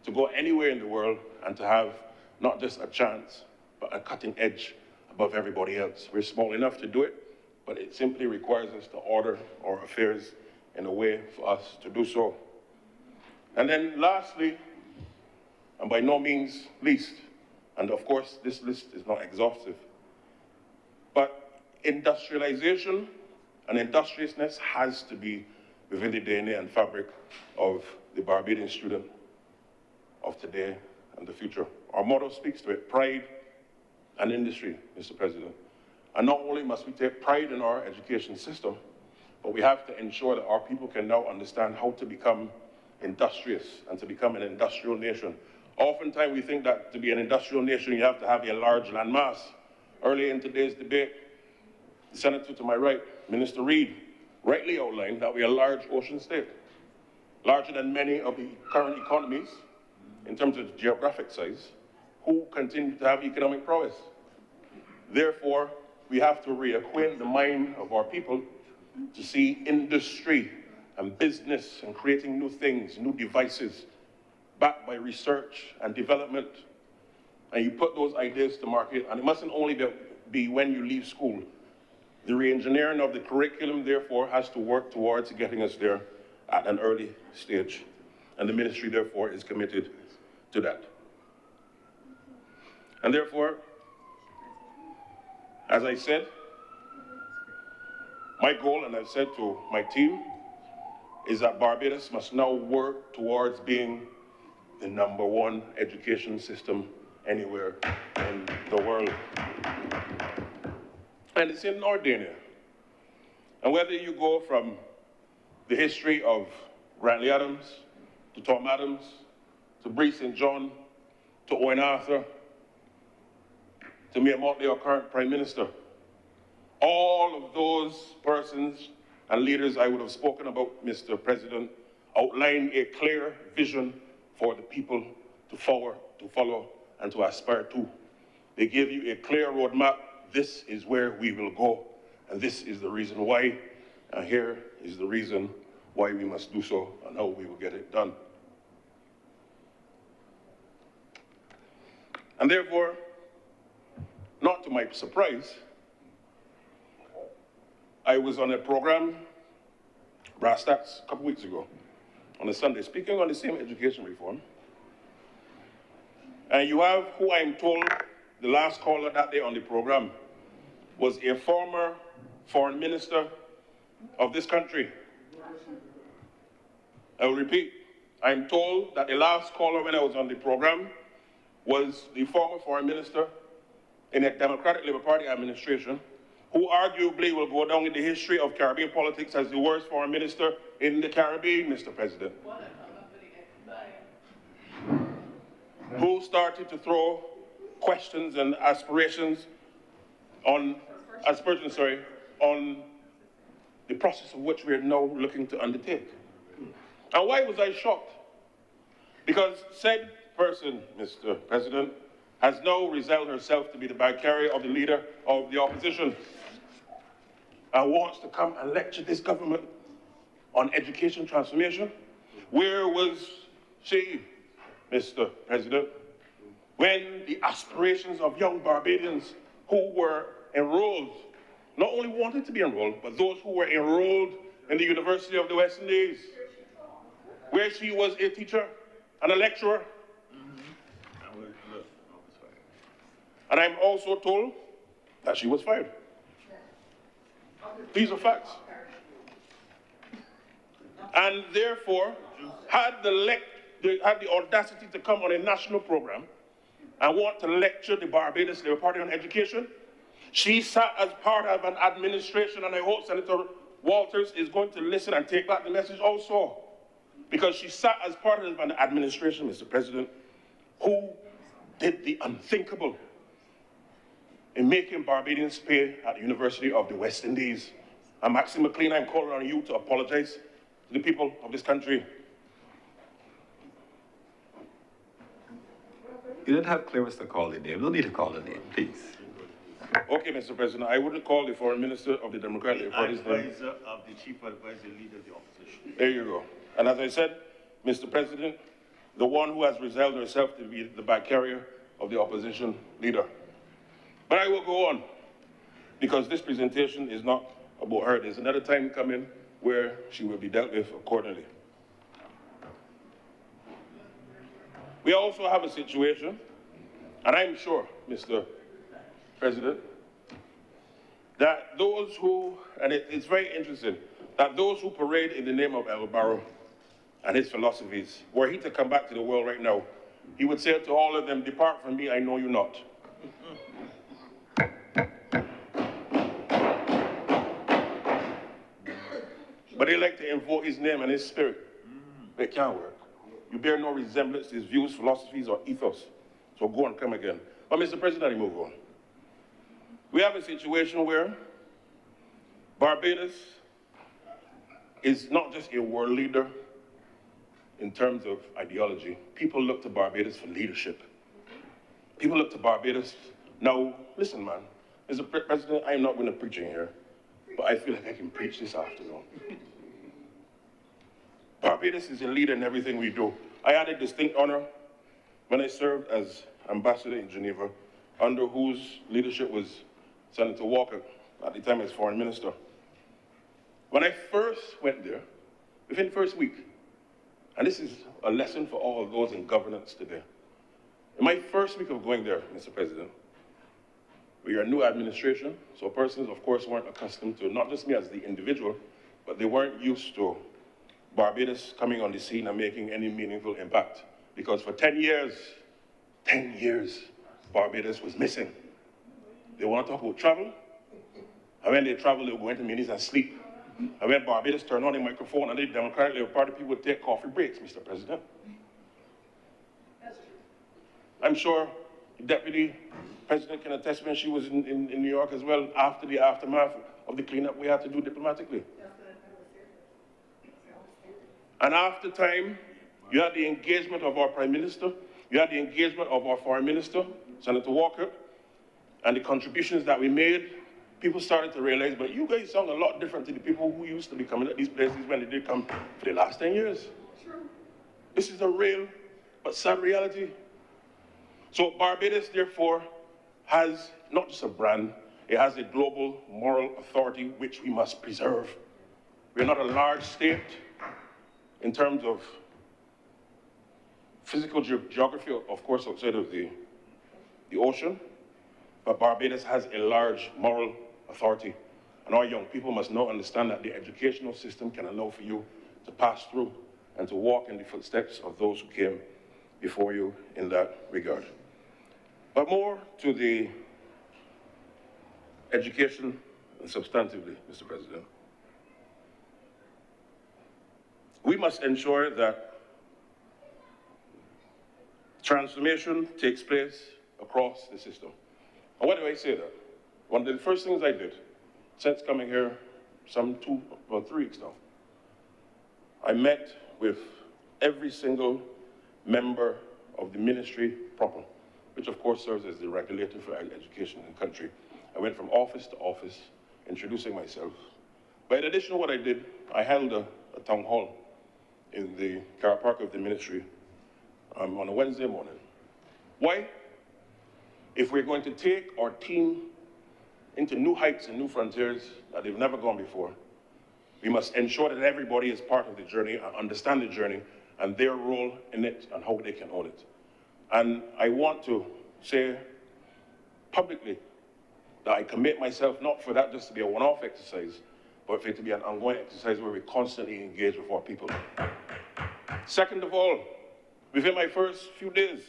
to go anywhere in the world and to have not just a chance, but a cutting edge above everybody else? We're small enough to do it, but it simply requires us to order our affairs in a way for us to do so. And then lastly, and by no means least, and of course this list is not exhaustive, but industrialization and industriousness has to be within the DNA and fabric of the Barbadian student of today and the future. Our motto speaks to it: pride and industry, Mr. President. And not only must we take pride in our education system, but we have to ensure that our people can now understand how to become industrious and to become an industrial nation. Oftentimes we think that to be an industrial nation, you have to have a large landmass. Earlier in today's debate, the senator to my right, Minister Reid, rightly outlined that we are a large ocean state, larger than many of the current economies in terms of geographic size, who continue to have economic prowess. Therefore, we have to reacquaint the mind of our people to see industry and business and creating new things, new devices, backed by research and development. And you put those ideas to market, and it mustn't only be when you leave school. The re-engineering of the curriculum, therefore, has to work towards getting us there at an early stage. And the ministry, therefore, is committed to that. And therefore, as I said, my goal, and I've said to my team, is that Barbados must now work towards being the #1 education system anywhere in the world. And it's in Ordania. And whether you go from the history of Rantley Adams, to Tom Adams, to Bree St. John, to Owen Arthur, to Mia Motley, our current Prime Minister, all of those persons and leaders I would have spoken about, Mr. President, outline a clear vision for the people to follow, and to aspire to. They give you a clear roadmap. This is where we will go, and this is the reason why, and here is the reason why we must do so, and how we will get it done. And therefore, not to my surprise, I was on a program, Brass Tacks, a couple weeks ago, on a Sunday, speaking on the same education reform. And you have, who I'm told, the last caller that day on the program was a former foreign minister of this country. I will repeat, I'm told that the last caller when I was on the program was the former foreign minister in a Democratic Labour Party administration, who arguably will go down in the history of Caribbean politics as the worst foreign minister in the Caribbean, Mr. President. Who started to throw questions and aspirations on the process of which we are now looking to undertake. And why was I shocked? Because said person, Mr. President, has now revealed herself to be the bag carrier of the leader of the opposition, and wants to come and lecture this government on education transformation. Where was she, Mr. President, when the aspirations of young Barbadians who were enrolled, not only wanted to be enrolled, but those who were enrolled in the University of the West Indies, where she was a teacher and a lecturer? And I'm also told that she was fired. These are facts. And therefore, had the audacity to come on a national program and want to lecture the Barbados Labour Party on education. She sat as part of an administration, and I hope Senator Walters is going to listen and take back the message also, because she sat as part of an administration, Mr. President, who did the unthinkable in making Barbadians pay at the University of the West Indies. And Maxine McLean, I'm calling on you to apologize to the people of this country. You don't have clearance to call the name. No need to call the name, please. Okay, Mr. President, I wouldn't call the Foreign Minister of the Democratic Party's name. Advisor of the Chief Advisor, Leader of the Opposition. There you go. And as I said, Mr. President, the one who has revealed herself to be the bag carrier of the opposition leader. But I will go on, because this presentation is not about her. There's another time coming where she will be dealt with accordingly. We also have a situation, and I'm sure, Mr. President, that those who, and it's very interesting, that those who parade in the name of El Barrow and his philosophies, were he to come back to the world right now, he would say to all of them, "Depart from me, I know you not." But they like to invoke his name and his spirit. But it can't work. You bear no resemblance to his views, philosophies, or ethos. So go and come again. But Mr. President, I move on. We have a situation where Barbados is not just a world leader in terms of ideology. People look to Barbados for leadership. People look to Barbados. Now, listen, man, Mr. President, I'm not going to preach in here, but I feel like I can preach this afternoon. Barbados is a leader in everything we do. I had a distinct honor when I served as ambassador in Geneva, under whose leadership was Senator Walker, at the time as foreign minister. When I first went there, within the first week, and this is a lesson for all those in governance today. In my first week of going there, Mr. President, we are a new administration, so persons, of course, weren't accustomed to, not just me as the individual, but they weren't used to Barbados coming on the scene and making any meaningful impact. Because for 10 years, Barbados was missing. They want to talk about travel, and when they travel, they would go into meetings and sleep. And when Barbados turned on the microphone and the Democratic Party people would take coffee breaks, Mr. President. I'm sure the Deputy President can attest when she was in New York as well, after the aftermath of the cleanup we had to do diplomatically. And after time, you had the engagement of our Prime Minister, you had the engagement of our Foreign Minister, Senator Walker, and the contributions that we made. People started to realize, but you guys sound a lot different to the people who used to be coming at these places when they did come for the last 10 years. This is a real but sad reality. So Barbados, therefore, has not just a brand, it has a global moral authority which we must preserve. We're not a large state in terms of physical geography, of course, outside of the ocean, but Barbados has a large moral authority. And our young people must now understand that the educational system can allow for you to pass through and to walk in the footsteps of those who came before you in that regard. But more to the education and substantively, Mr. President. We must ensure that transformation takes place across the system. And why do I say that? One of the first things I did since coming here some 3 weeks now, I met with every single member of the ministry proper, which of course serves as the regulator for education in the country. I went from office to office, introducing myself. But in addition to what I did, I held a town hall in the car park of the ministry on a Wednesday morning. Why? If we're going to take our team into new heights and new frontiers that they've never gone before, we must ensure that everybody is part of the journey and understand the journey and their role in it and how they can own it. And I want to say publicly that I commit myself not for that just to be a one-off exercise, but for it to be an ongoing exercise where we constantly engage with our people. Second of all, within my first few days,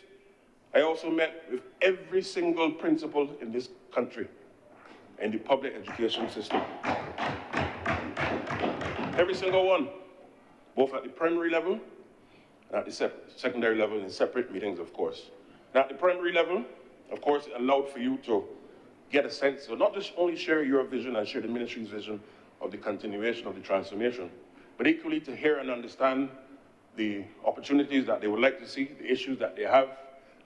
I also met with every single principal in this country in the public education system. Every single one, both at the primary level and at the secondary level in separate meetings, of course. Now, at the primary level, of course, it allowed for you to get a sense of not just only share your vision and share the ministry's vision of the continuation of the transformation, but equally to hear and understand the opportunities that they would like to see, the issues that they have,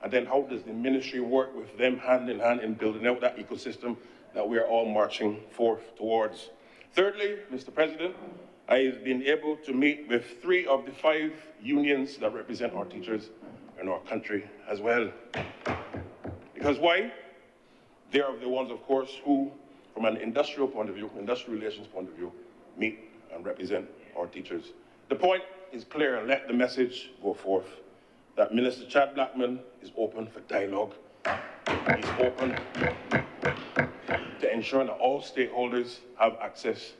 and then how does the ministry work with them hand in hand in building out that ecosystem that we are all marching forth towards. Thirdly, Mr. President, I've been able to meet with 3 of the 5 unions that represent our teachers in our country as well. Because why? They are the ones, of course, who, from an industrial point of view, industrial relations point of view, meet and represent our teachers. The point is clear, and let the message go forth, that Minister Chad Blackman is open for dialogue. He's open to ensuring that all stakeholders have access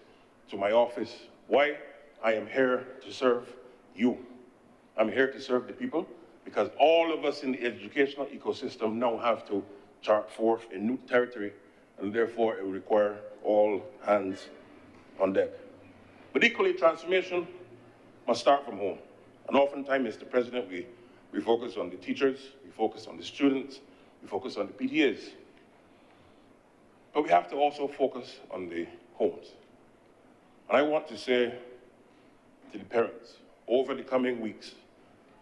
to my office. Why? I am here to serve you. I'm here to serve the people, because all of us in the educational ecosystem now have to chart forth a new territory, and therefore it will require all hands on deck. But equally, transformation must start from home. And oftentimes, Mr. President, we focus on the teachers, we focus on the students, we focus on the PTAs. But we have to also focus on the homes. And I want to say to the parents. Over the coming weeks,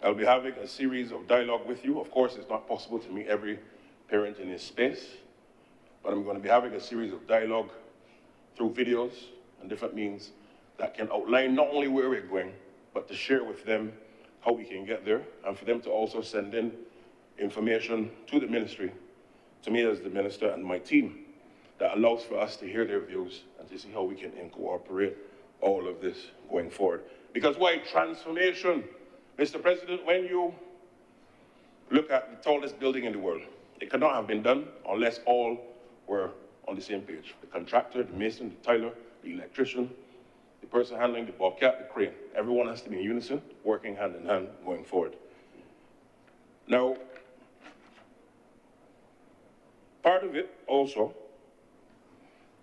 I'll be having a series of dialogue with you. Of course, it's not possible to meet every parent in this space, but I'm going to be having a series of dialogue through videos and different means that can outline not only where we're going, but to share with them how we can get there, and for them to also send in information to the ministry, to me as the minister and my team, that allows for us to hear their views and to see how we can incorporate all of this going forward. Because why transformation? Mr. President, when you look at the tallest building in the world, it could not have been done unless all were on the same page. The contractor, the mason, the tiler, the electrician, the person handling the bobcat, the crane. Everyone has to be in unison, working hand in hand going forward. Now, part of it also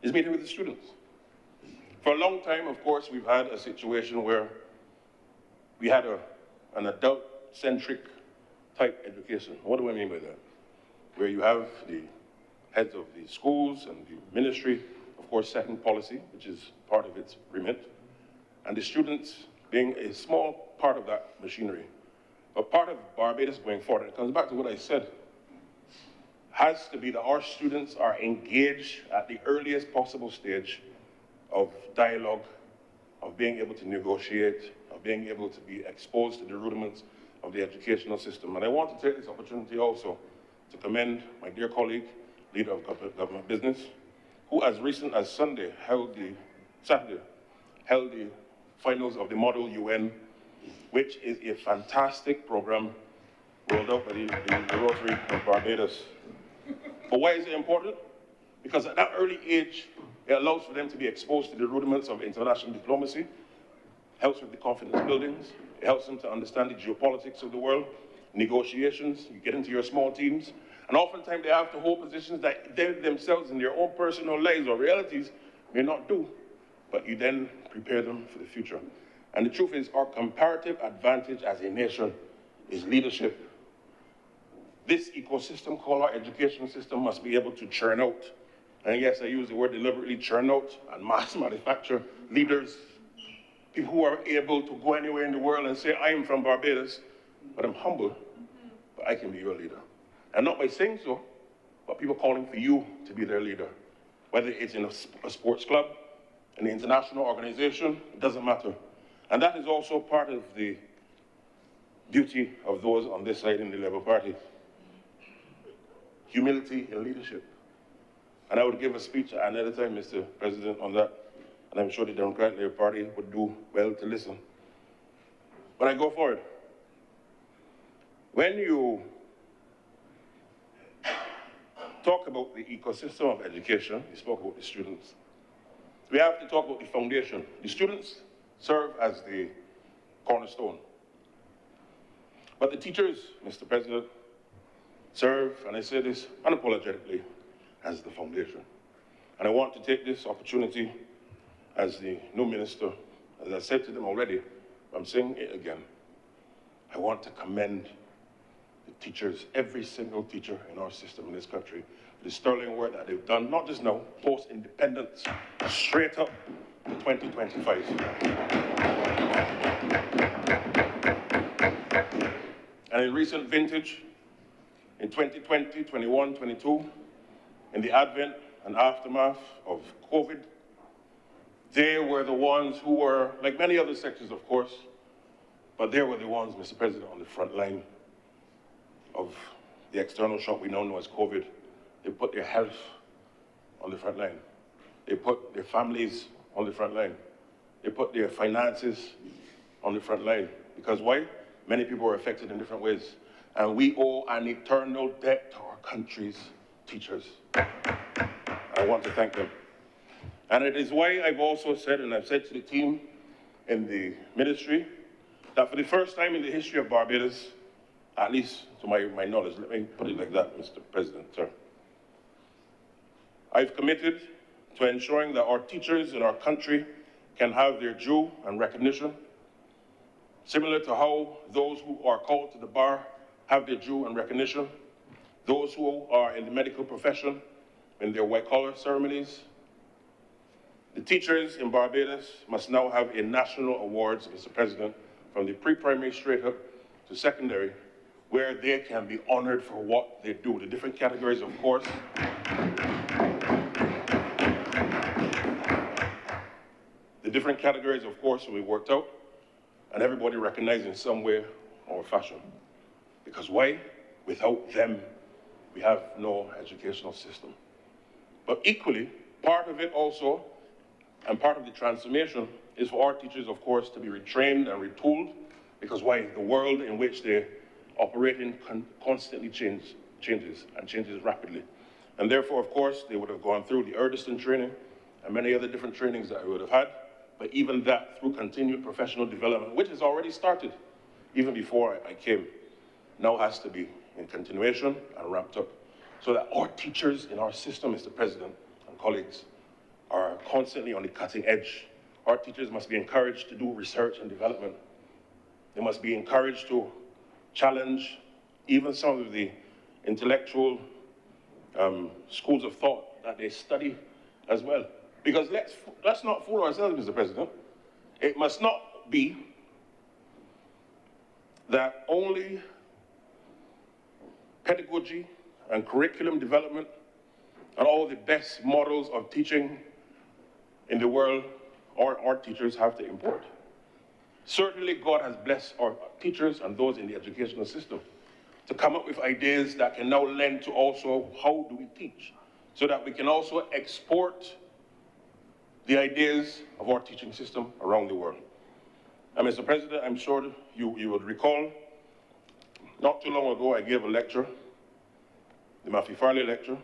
is meeting with the students. For a long time, of course, we've had a situation where we had an adult-centric type education. What do I mean by that? Where you have the heads of the schools and the ministry, of course, setting policy, which is part of its remit, and the students being a small part of that machinery. But part of Barbados going forward, and it comes back to what I said, has to be that our students are engaged at the earliest possible stage of dialogue, of being able to negotiate, of being able to be exposed to the rudiments of the educational system. And I want to take this opportunity also to commend my dear colleague, leader of government business, who as recent as Saturday held the finals of the Model UN, which is a fantastic program rolled out by the Rotary of Barbados. But why is it important? Because at that early age, it allows for them to be exposed to the rudiments of international diplomacy, helps with the confidence buildings, it helps them to understand the geopolitics of the world, negotiations, you get into your small teams, and oftentimes they have to hold positions that they themselves in their own personal lives or realities may not do, but you then prepare them for the future. And the truth is, our comparative advantage as a nation is leadership. This ecosystem called our education system must be able to churn out, and yes, I use the word deliberately, churn out and mass manufacture leaders, people who are able to go anywhere in the world and say, I am from Barbados, but I'm humble, but I can be your leader. And not by saying so, but people calling for you to be their leader. Whether it's in a sports club, an international organization, it doesn't matter. And that is also part of the beauty of those on this side in the Labour Party. Humility in leadership. And I would give a speech at another time, Mr. President, on that. And I'm sure the Democratic Labour Party would do well to listen. But I go forward. When you talk about the ecosystem of education, you spoke about the students, we have to talk about the foundation. The students serve as the cornerstone. But the teachers, Mr. President, serve, and I say this unapologetically, as the foundation. And I want to take this opportunity as the new minister, as I said to them already, I'm saying it again, I want to commend the teachers, every single teacher in our system in this country, the sterling work that they've done, not just now, post-independence, straight up to 2025. And in recent vintage, in 2020, 21, 22, in the advent and aftermath of COVID, they were the ones who were, like many other sectors, of course, but they were the ones, Mr. President, on the front line of the external shock we now know as COVID. They put their health on the front line. They put their families on the front line. They put their finances on the front line. Because why? Many people were affected in different ways. And we owe an eternal debt to our country's teachers. I want to thank them. And it is why I've also said, and I've said to the team in the ministry, that for the first time in the history of Barbados, at least to my knowledge, let me put it like that, Mr. President, sir, I've committed to ensuring that our teachers in our country can have their due and recognition, similar to how those who are called to the bar have their due and recognition, those who are in the medical profession, in their white-collar ceremonies, The teachers in Barbados must now have a national awards, Mr. President, from the pre-primary straight up to secondary, where they can be honored for what they do. The different categories, of course, will be worked out, and everybody recognized in some way or fashion. Because why? Without them, we have no educational system. But equally, part of it also, and part of the transformation, is for our teachers, of course, to be retrained and retooled, because why? The world in which they operate in constantly changes rapidly. And therefore, of course, they would have gone through the Erdeston training and many other different trainings that I would have had, but even that through continued professional development, which has already started even before I came, now has to be in continuation and ramped up, so that our teachers in our system, Mr. President and colleagues, are constantly on the cutting edge. Our teachers must be encouraged to do research and development. They must be encouraged to challenge even some of the intellectual schools of thought that they study as well. Because let's not fool ourselves, Mr. President. It must not be that only pedagogy and curriculum development and all the best models of teaching in the world our teachers have to import. Certainly, God has blessed our teachers and those in the educational system to come up with ideas that can now lend to also how do we teach, so that we can also export the ideas of our teaching system around the world. And Mr. President, I'm sure you would recall, not too long ago, I gave a lecture, the Matthew Farley lecture,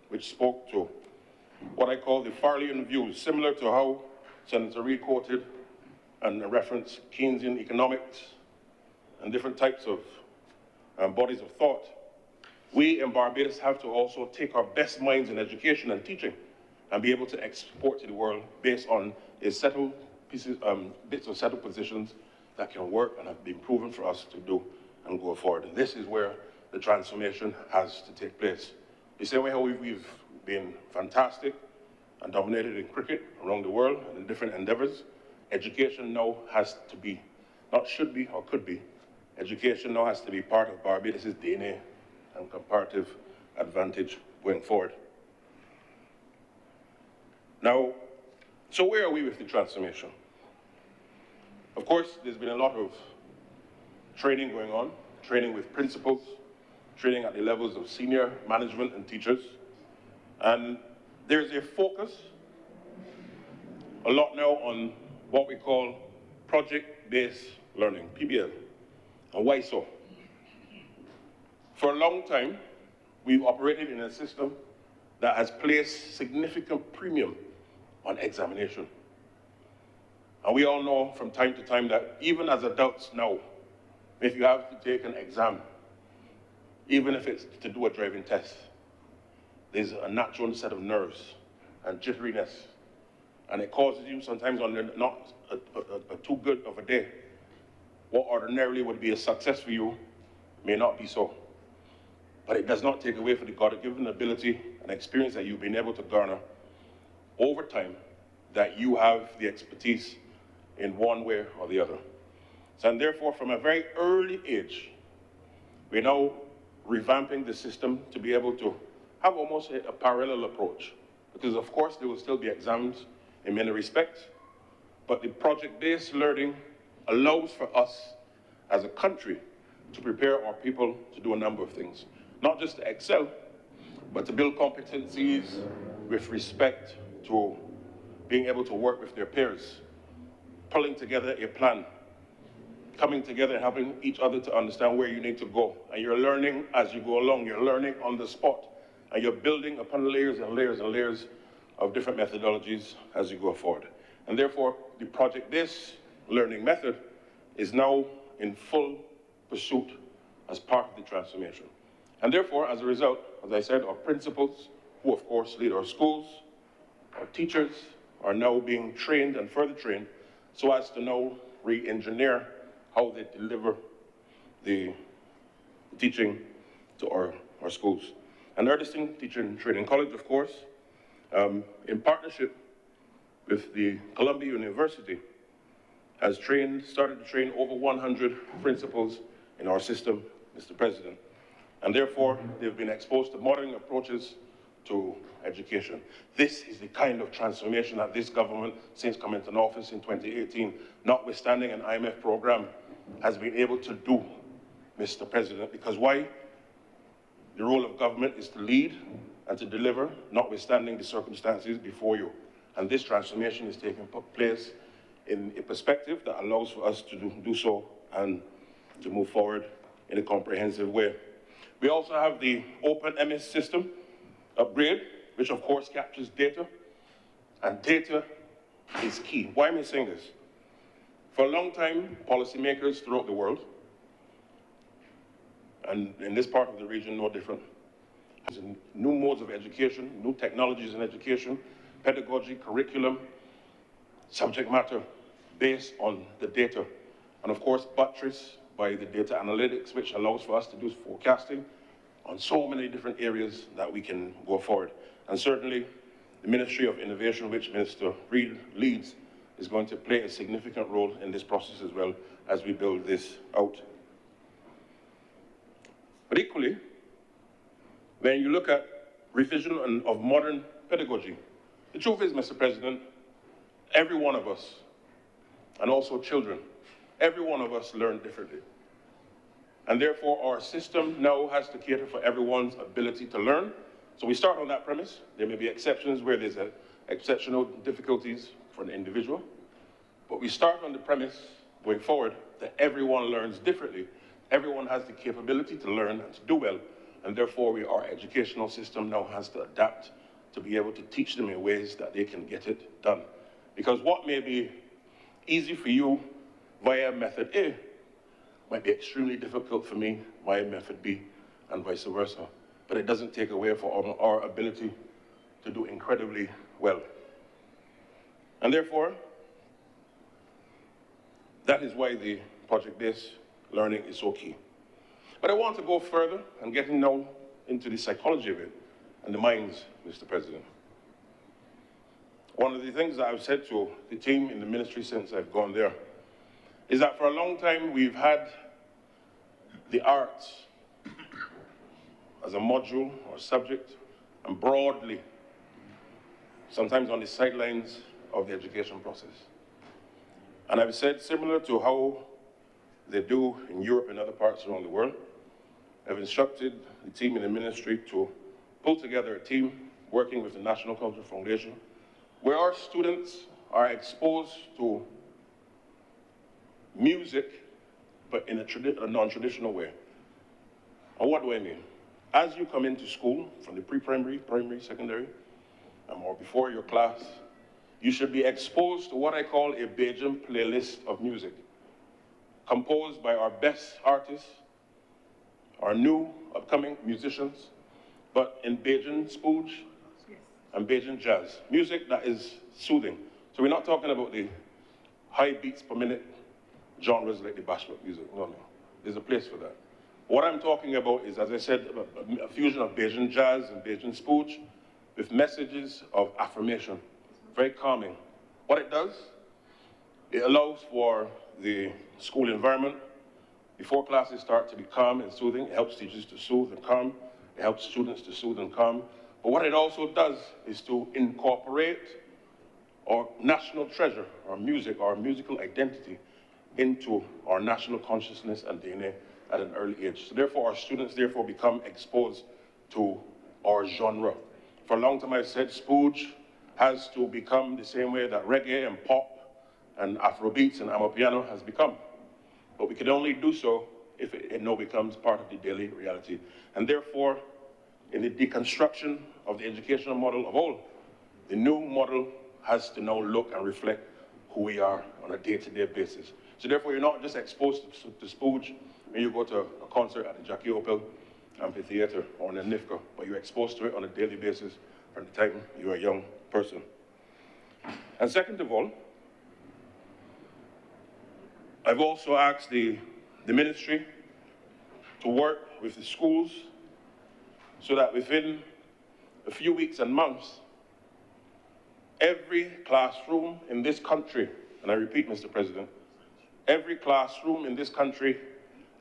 which spoke to what I call the Farleyan views, similar to how Senator Reid quoted and referenced Keynesian economics and different types of bodies of thought. We in Barbados have to also take our best minds in education and teaching and be able to export to the world based on a settled pieces, bits of settled positions that can work and have been proven for us to do and go forward. And this is where the transformation has to take place. The same way how we've been fantastic and dominated in cricket around the world and in different endeavors, education now has to be, not should be or could be, education now has to be part of Barbados' DNA and comparative advantage going forward. Now, so where are we with the transformation? Of course, there's been a lot of training going on, training with principals, training at the levels of senior management and teachers. And there's a focus a lot now on what we call project-based learning, PBL. And why so? For a long time, we've operated in a system that has placed significant premium on examination. And we all know from time to time that even as adults now, if you have to take an exam, even if it's to do a driving test, there's a natural set of nerves and jitteriness, and it causes you sometimes on not a too good of a day. What ordinarily would be a success for you may not be so. But it does not take away from the God-given ability and experience that you've been able to garner over time, that you have the expertise in one way or the other. So, and therefore, from a very early age, we're now revamping the system to be able to have almost a parallel approach. Because of course, there will still be exams in many respects, but the project-based learning allows for us as a country to prepare our people to do a number of things. Not just to excel, but to build competencies with respect to being able to work with their peers, pulling together a plan, coming together and helping each other to understand where you need to go. And you're learning as you go along, you're learning on the spot, and you're building upon layers and layers and layers of different methodologies as you go forward. And therefore, the project-based learning method is now in full pursuit as part of the transformation. And therefore, as a result, as I said, our principals, who of course lead our schools, our teachers are now being trained and further trained so as to now re-engineer how they deliver the teaching to our schools. And Erdeston Teaching and Training College, of course, in partnership with the Columbia University, has started to train over 100 principals in our system, Mr. President. And therefore, they've been exposed to modern approaches to education. This is the kind of transformation that this government, since coming into office in 2018, notwithstanding an IMF program, has been able to do, Mr. President. Because why? The role of government is to lead and to deliver, notwithstanding the circumstances before you. And this transformation is taking place in a perspective that allows for us to do so and to move forward in a comprehensive way. We also have the Open MS system upgrade, which of course captures data, and data is key. Why am I saying this? For a long time, policymakers throughout the world, and in this part of the region, no different, new modes of education, new technologies in education, pedagogy, curriculum, subject matter based on the data, and of course buttressed by the data analytics, which allows for us to do forecasting on so many different areas that we can go forward. And certainly the Ministry of Innovation, which Minister Reid leads, is going to play a significant role in this process as well as we build this out. But equally, when you look at revision of modern pedagogy, the truth is, Mr. President, every one of us, and also children, every one of us learn differently. And therefore, our system now has to cater for everyone's ability to learn. So we start on that premise. There may be exceptions where there's exceptional difficulties for an individual. But we start on the premise, going forward, that everyone learns differently. Everyone has the capability to learn and to do well. And therefore, our educational system now has to adapt to be able to teach them in ways that they can get it done. Because what may be easy for you via method A might be extremely difficult for me via method B, and vice versa. But it doesn't take away from our ability to do incredibly well. And therefore, that is why the project-based learning is so key. But I want to go further and getting now into the psychology of it and the minds, Mr. President. One of the things that I've said to the team in the ministry since I've gone there is that for a long time we've had the arts as a module or subject, and broadly, sometimes on the sidelines of the education process. And I've said, similar to how they do in Europe and other parts around the world, I've instructed the team in the ministry to pull together a team working with the National Cultural Foundation, where our students are exposed to music, but in a non-traditional way. And what do I mean? As you come into school, from the pre-primary, primary, secondary, or before your class, you should be exposed to what I call a Bajan playlist of music, composed by our best artists, our new upcoming musicians, but in Bajan spooge and Bajan jazz. Music that is soothing. So we're not talking about the high beats per minute genres like the bashment music. No, no. There's a place for that. What I'm talking about is, as I said, a fusion of Bajan jazz and Bajan spooge with messages of affirmation. Very calming. What it does, it allows for the school environment before classes start to be calm and soothing. It helps teachers to soothe and calm. It helps students to soothe and calm. But what it also does is to incorporate our national treasure, our music, our musical identity into our national consciousness and DNA at an early age. So therefore, our students become exposed to our genre. For a long time I've said spooge has to become the same way that reggae and pop and Afrobeats and Amapiano has become. But we can only do so if it now becomes part of the daily reality. And therefore, in the deconstruction of the educational model of all, the new model has to now look and reflect who we are on a day-to-day basis. So therefore, you're not just exposed to spooge when you go to a concert at the Jackie Opel Amphitheater or in the NIFCA, but you're exposed to it on a daily basis from the time you're a young person. And second of all, I've also asked the ministry to work with the schools so that within a few weeks and months, every classroom in this country, and I repeat, Mr. President, every classroom in this country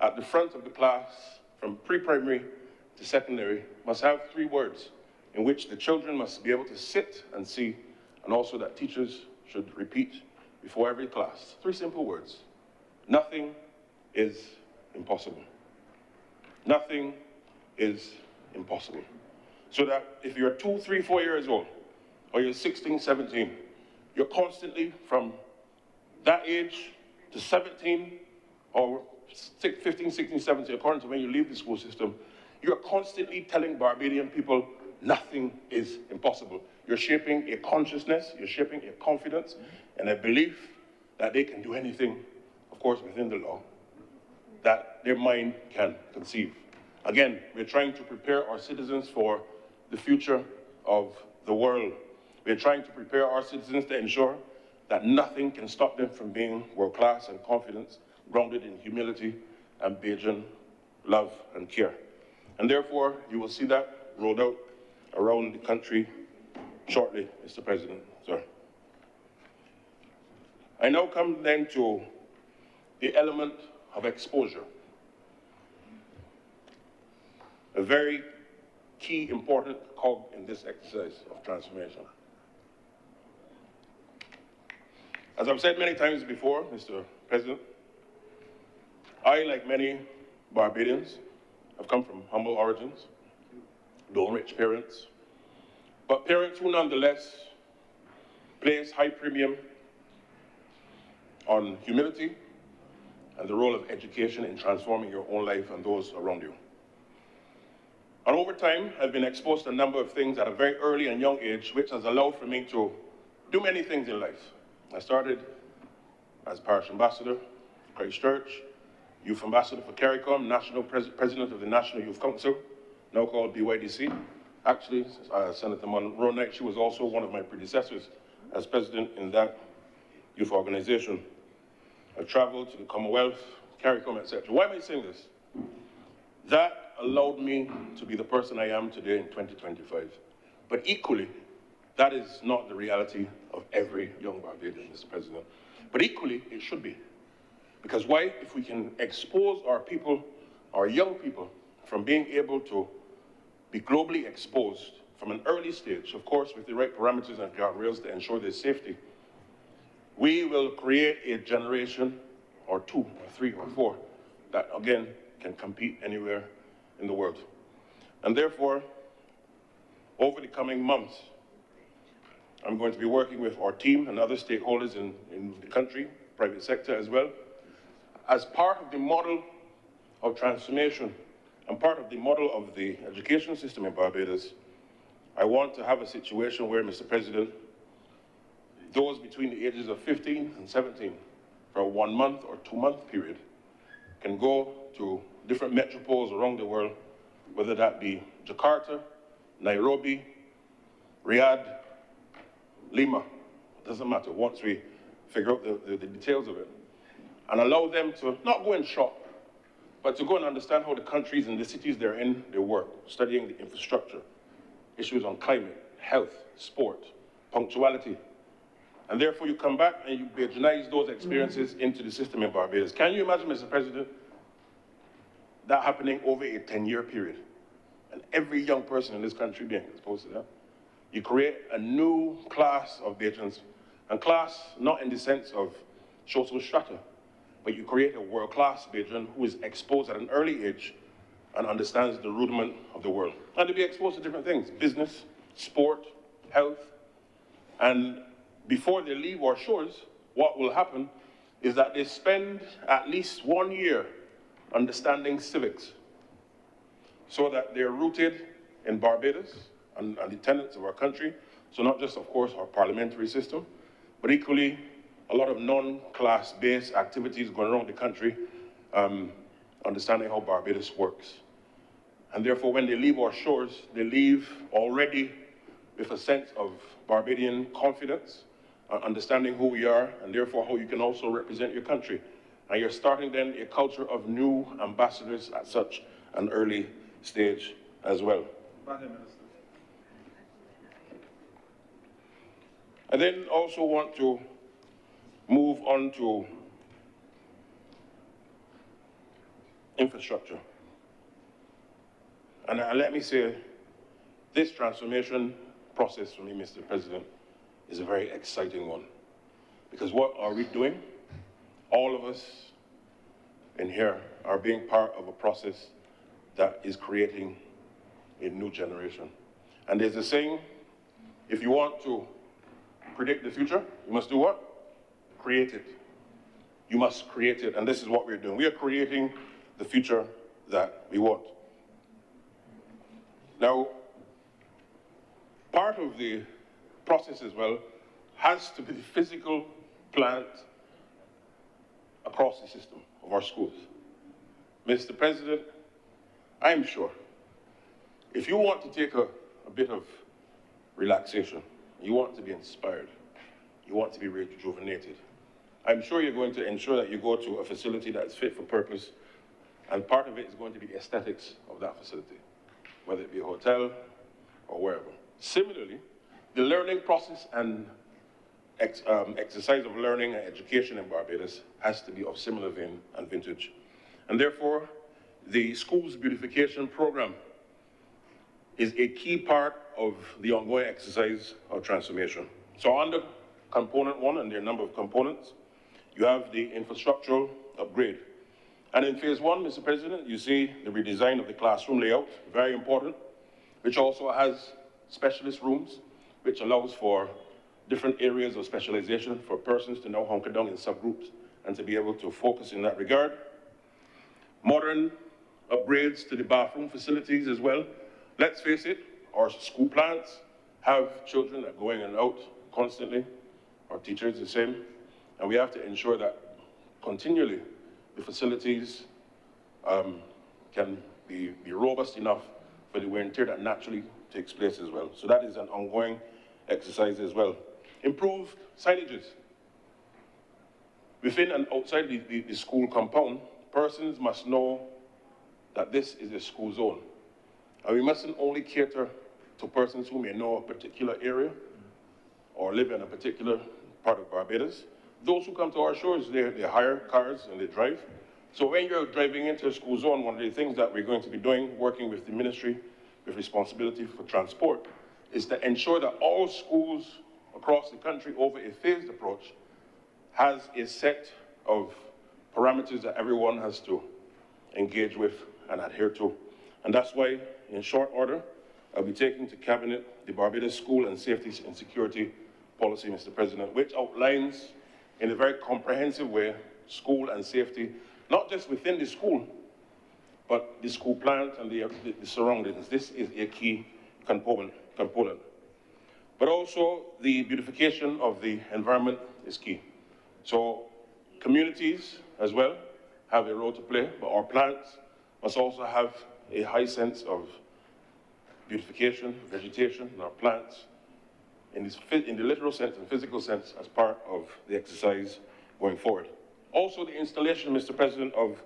at the front of the class, from pre-primary to secondary, must have 3 words in which the children must be able to sit and see, and also that teachers should repeat before every class. 3 simple words. Nothing is impossible. Nothing is impossible. So that if you're 2, 3, 4 years old, or you're 16, 17, you're constantly from that age to 17, or 15, 16, 17, according to when you leave the school system, you're constantly telling Barbadian people, nothing is impossible. You're shaping a consciousness, you're shaping a confidence, and a belief that they can do anything, of course, within the law, that their mind can conceive. Again, we're trying to prepare our citizens for the future of the world. We're trying to prepare our citizens to ensure that nothing can stop them from being world-class and confidence, grounded in humility and Bajan love and care. And therefore, you will see that rolled out around the country shortly, Mr. President, sir. I now come then to the element of exposure. A very key, important cog in this exercise of transformation. As I've said many times before, Mr. President, I, like many Barbadians, have come from humble origins, though rich parents, but parents who nonetheless place high premium on humility and the role of education in transforming your own life and those around you. And over time, I've been exposed to a number of things at a very early and young age, which has allowed for me to do many things in life. I started as parish ambassador for Christ Church, youth ambassador for CARICOM, national president of the National Youth Council, now called BYDC. Actually, Senator Monroe Knight, she was also one of my predecessors as president in that youth organization. I've traveled to the Commonwealth, CARICOM, etc. Why am I saying this? That allowed me to be the person I am today in 2025. But equally, that is not the reality of every young Barbadian, Mr. President. But equally, it should be. Because why? If we can expose our people, our young people, from being able to be globally exposed from an early stage, of course, with the right parameters and guardrails to ensure their safety, we will create a generation or 2 or 3 or 4 that, again, can compete anywhere in the world. And therefore, over the coming months, I'm going to be working with our team and other stakeholders in the country, private sector as well, as part of the model of transformation and part of the model of the education system in Barbados. I want to have a situation where, Mr. President, those between the ages of 15 and 17 for a 1-month or 2-month period can go to different metropoles around the world, whether that be Jakarta, Nairobi, Riyadh, Lima, it doesn't matter, once we figure out the details of it, and allow them to not go and shop, but to go and understand how the countries and the cities they're in, they work, studying the infrastructure, issues on climate, health, sport, punctuality. And therefore you come back and you Bajanize those experiences into the system in Barbados. Can you imagine, Mr. President, that happening over a 10-year period? And every young person in this country being exposed to that? You create a new class of Bajans, and class not in the sense of social strata, but you create a world-class Bajan who is exposed at an early age and understands the rudiment of the world. And to be exposed to different things, business, sport, health. And before they leave our shores, what will happen is that they spend at least 1 year understanding civics so that they're rooted in Barbados and the tenets of our country. So not just, of course, our parliamentary system, but equally a lot of non-class-based activities going around the country, understanding how Barbados works. And therefore, when they leave our shores, they leave already with a sense of Barbadian confidence, understanding who we are, and therefore how you can also represent your country. And you're starting then a culture of new ambassadors at such an early stage as well. I then also want to move on to infrastructure. And let me say, this transformation process for me, Mr. President, is a very exciting one. Because what are we doing? All of us in here are being part of a process that is creating a new generation. And there's a saying, if you want to predict the future, you must do what? Create it. You must create it, and this is what we're doing. We are creating the future that we want. Now, part of the process as well has to be the physical plant across the system of our schools. Mr. President, I'm sure if you want to take a bit of relaxation, you want to be inspired, you want to be rejuvenated, I'm sure you're going to ensure that you go to a facility that's fit for purpose, and part of it is going to be the aesthetics of that facility, whether it be a hotel or wherever. Similarly, the learning process and exercise of learning and education in Barbados has to be of similar vein and vintage. And therefore, the school's beautification program is a key part of the ongoing exercise of transformation. So under component one, and there are a number of components, you have the infrastructural upgrade. And in phase one, Mr. President, you see the redesign of the classroom layout, very important, which also has specialist rooms, which allows for different areas of specialization for persons to now hunker down in subgroups and to be able to focus in that regard. Modern upgrades to the bathroom facilities as well. Let's face it, our school plants have children that are going in and out constantly, our teachers the same, and we have to ensure that continually the facilities can be robust enough for the wear and tear that naturally takes place as well. So that is an ongoing exercise as well. Improved signages. Within and outside the school compound, persons must know that this is a school zone. And we mustn't only cater to persons who may know a particular area or live in a particular part of Barbados. Those who come to our shores, they hire cars and they drive. So when you're driving into a school zone, one of the things that we're going to be doing, working with the ministry with responsibility for transport, is to ensure that all schools across the country over a phased approach has a set of parameters that everyone has to engage with and adhere to. And that's why, in short order, I'll be taking to Cabinet the Barbados School and Safety and Security Policy, Mr. President, which outlines in a very comprehensive way school and safety, not just within the school, but the school plant and the surroundings. This is a key component. But also the beautification of the environment is key. So communities as well have a role to play, but our plants must also have a high sense of beautification, vegetation in our plants, in the literal sense and physical sense as part of the exercise going forward. Also, the installation, Mr. President, of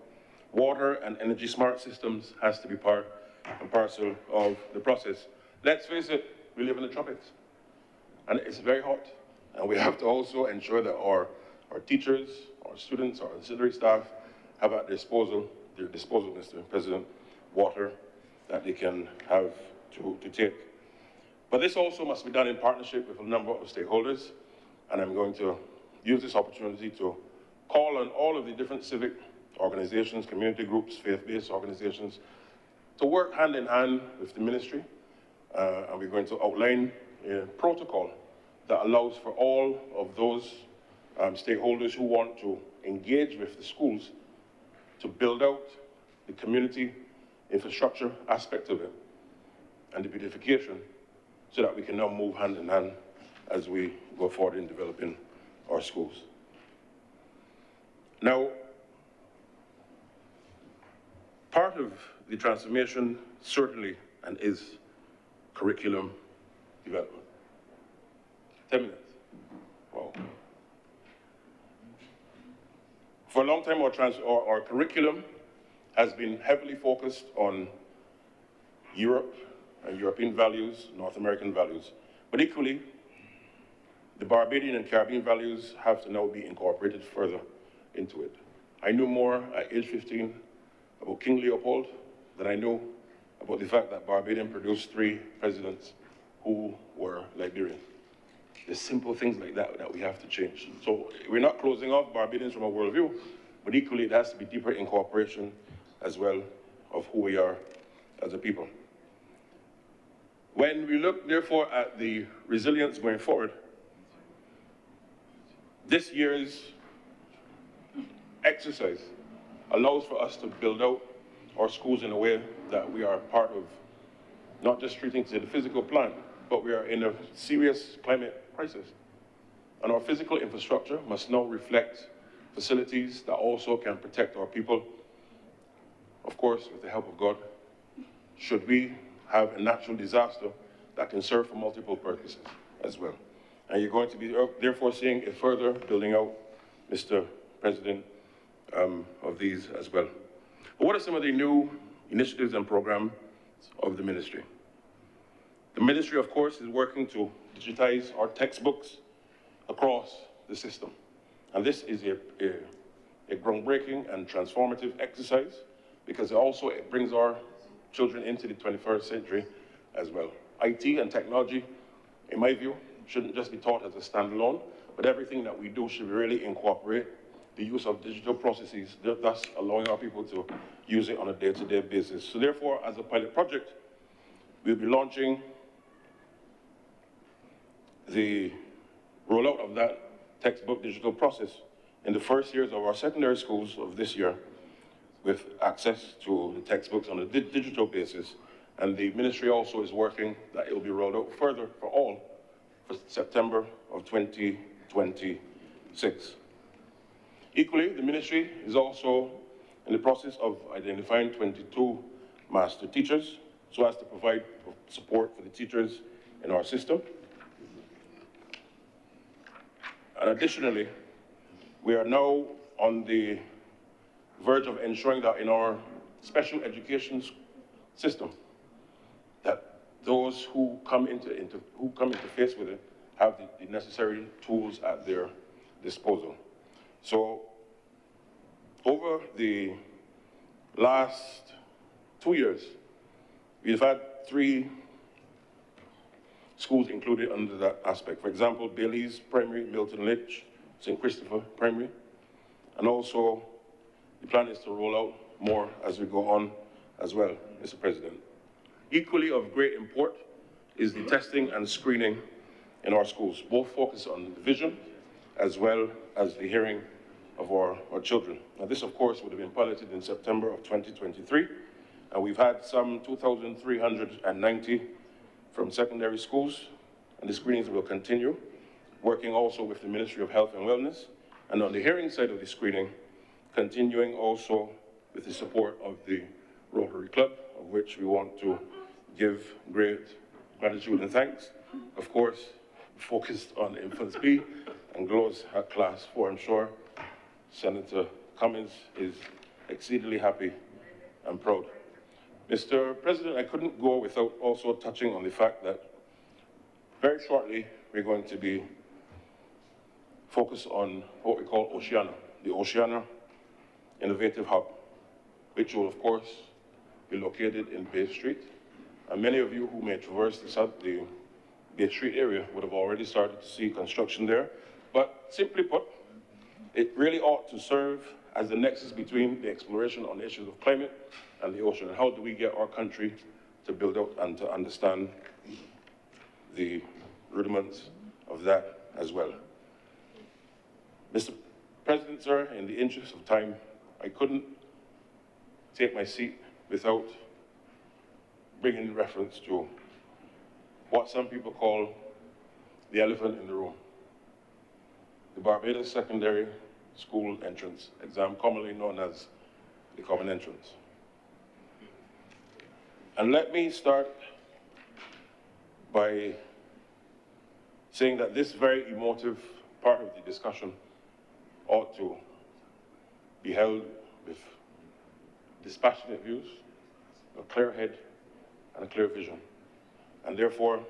water and energy smart systems has to be part and parcel of the process. Let's face it, we live in the tropics, and it's very hot. And we have to also ensure that our teachers, our students, our auxiliary staff have at their disposal, Mr. President, water that they can have to take. But this also must be done in partnership with a number of stakeholders, and I'm going to use this opportunity to call on all of the different civic organizations, community groups, faith-based organizations, to work hand in hand with the ministry, and we're going to outline a protocol that allows for all of those stakeholders who want to engage with the schools to build out the community infrastructure aspect of it and the beautification, so that we can now move hand in hand as we go forward in developing our schools. Now, part of the transformation certainly and is curriculum development. 10 minutes. Wow. For a long time, our curriculum has been heavily focused on Europe and European values, North American values. But equally, the Barbadian and Caribbean values have to now be incorporated further into it. I knew more at age 15 about King Leopold than I knew about the fact that Barbadian produced 3 presidents who were Liberian. There's simple things like that that we have to change. So we're not closing off Barbadians from our worldview, but equally it has to be deeper incorporation as well of who we are as a people. When we look, therefore, at the resilience going forward, this year's exercise allows for us to build out our schools in a way that we are part of not just treating to the physical plant, but we are in a serious climate crisis. And our physical infrastructure must now reflect facilities that also can protect our people, of course, with the help of God, should we have a natural disaster that can serve for multiple purposes as well. And you're going to be therefore seeing a further building out, Mr. President, of these as well. But what are some of the new initiatives and programs of the ministry? The ministry, of course, is working to digitize our textbooks across the system. And this is a groundbreaking and transformative exercise because it brings our children into the 21st century as well. IT and technology, in my view, shouldn't just be taught as a standalone, but everything that we do should really incorporate the use of digital processes, thus allowing our people to use it on a day-to-day basis. So therefore, as a pilot project, we'll be launching the rollout of that textbook digital process in the first years of our secondary schools of this year, with access to the textbooks on a digital basis. And the ministry also is working that it will be rolled out further for all for September of 2026. Equally, the ministry is also in the process of identifying 22 master teachers so as to provide support for the teachers in our system. And additionally, we are now on the verge of ensuring that in our special education system, that those who come into face with it have the necessary tools at their disposal. So over the last 2 years, we've had 3 schools included under that aspect. For example, Bailey's Primary, Milton Lynch, St. Christopher Primary, and also the plan is to roll out more as we go on as well, Mr. President. Equally of great import is the testing and screening in our schools, both focused on the vision as well as the hearing of our children. Now this, of course, would have been piloted in September of 2023, and we've had some 2,390 from secondary schools, and the screenings will continue, working also with the Ministry of Health and Wellness, and on the hearing side of the screening, continuing also with the support of the Rotary Club, of which we want to give great gratitude and thanks. Of course, focused on Infants B and GLOWS at Class 4. I'm sure Senator Cummings is exceedingly happy and proud. Mr. President, I couldn't go without also touching on the fact that very shortly we're going to be focused on what we call Oceana, the Oceana Innovative Hub, which will, of course, be located in Bay Street. And many of you who may traverse the Bay Street area would have already started to see construction there. But simply put, it really ought to serve as the nexus between the exploration on the issues of climate and the ocean. And how do we get our country to build out and to understand the rudiments of that as well. Mr. President, sir, in the interest of time, I couldn't take my seat without bringing reference to what some people call the elephant in the room, the Barbados Secondary School Entrance Exam, commonly known as the Common Entrance. And let me start by saying that this very emotive part of the discussion ought to be held with dispassionate views, a clear head, and a clear vision. And therefore,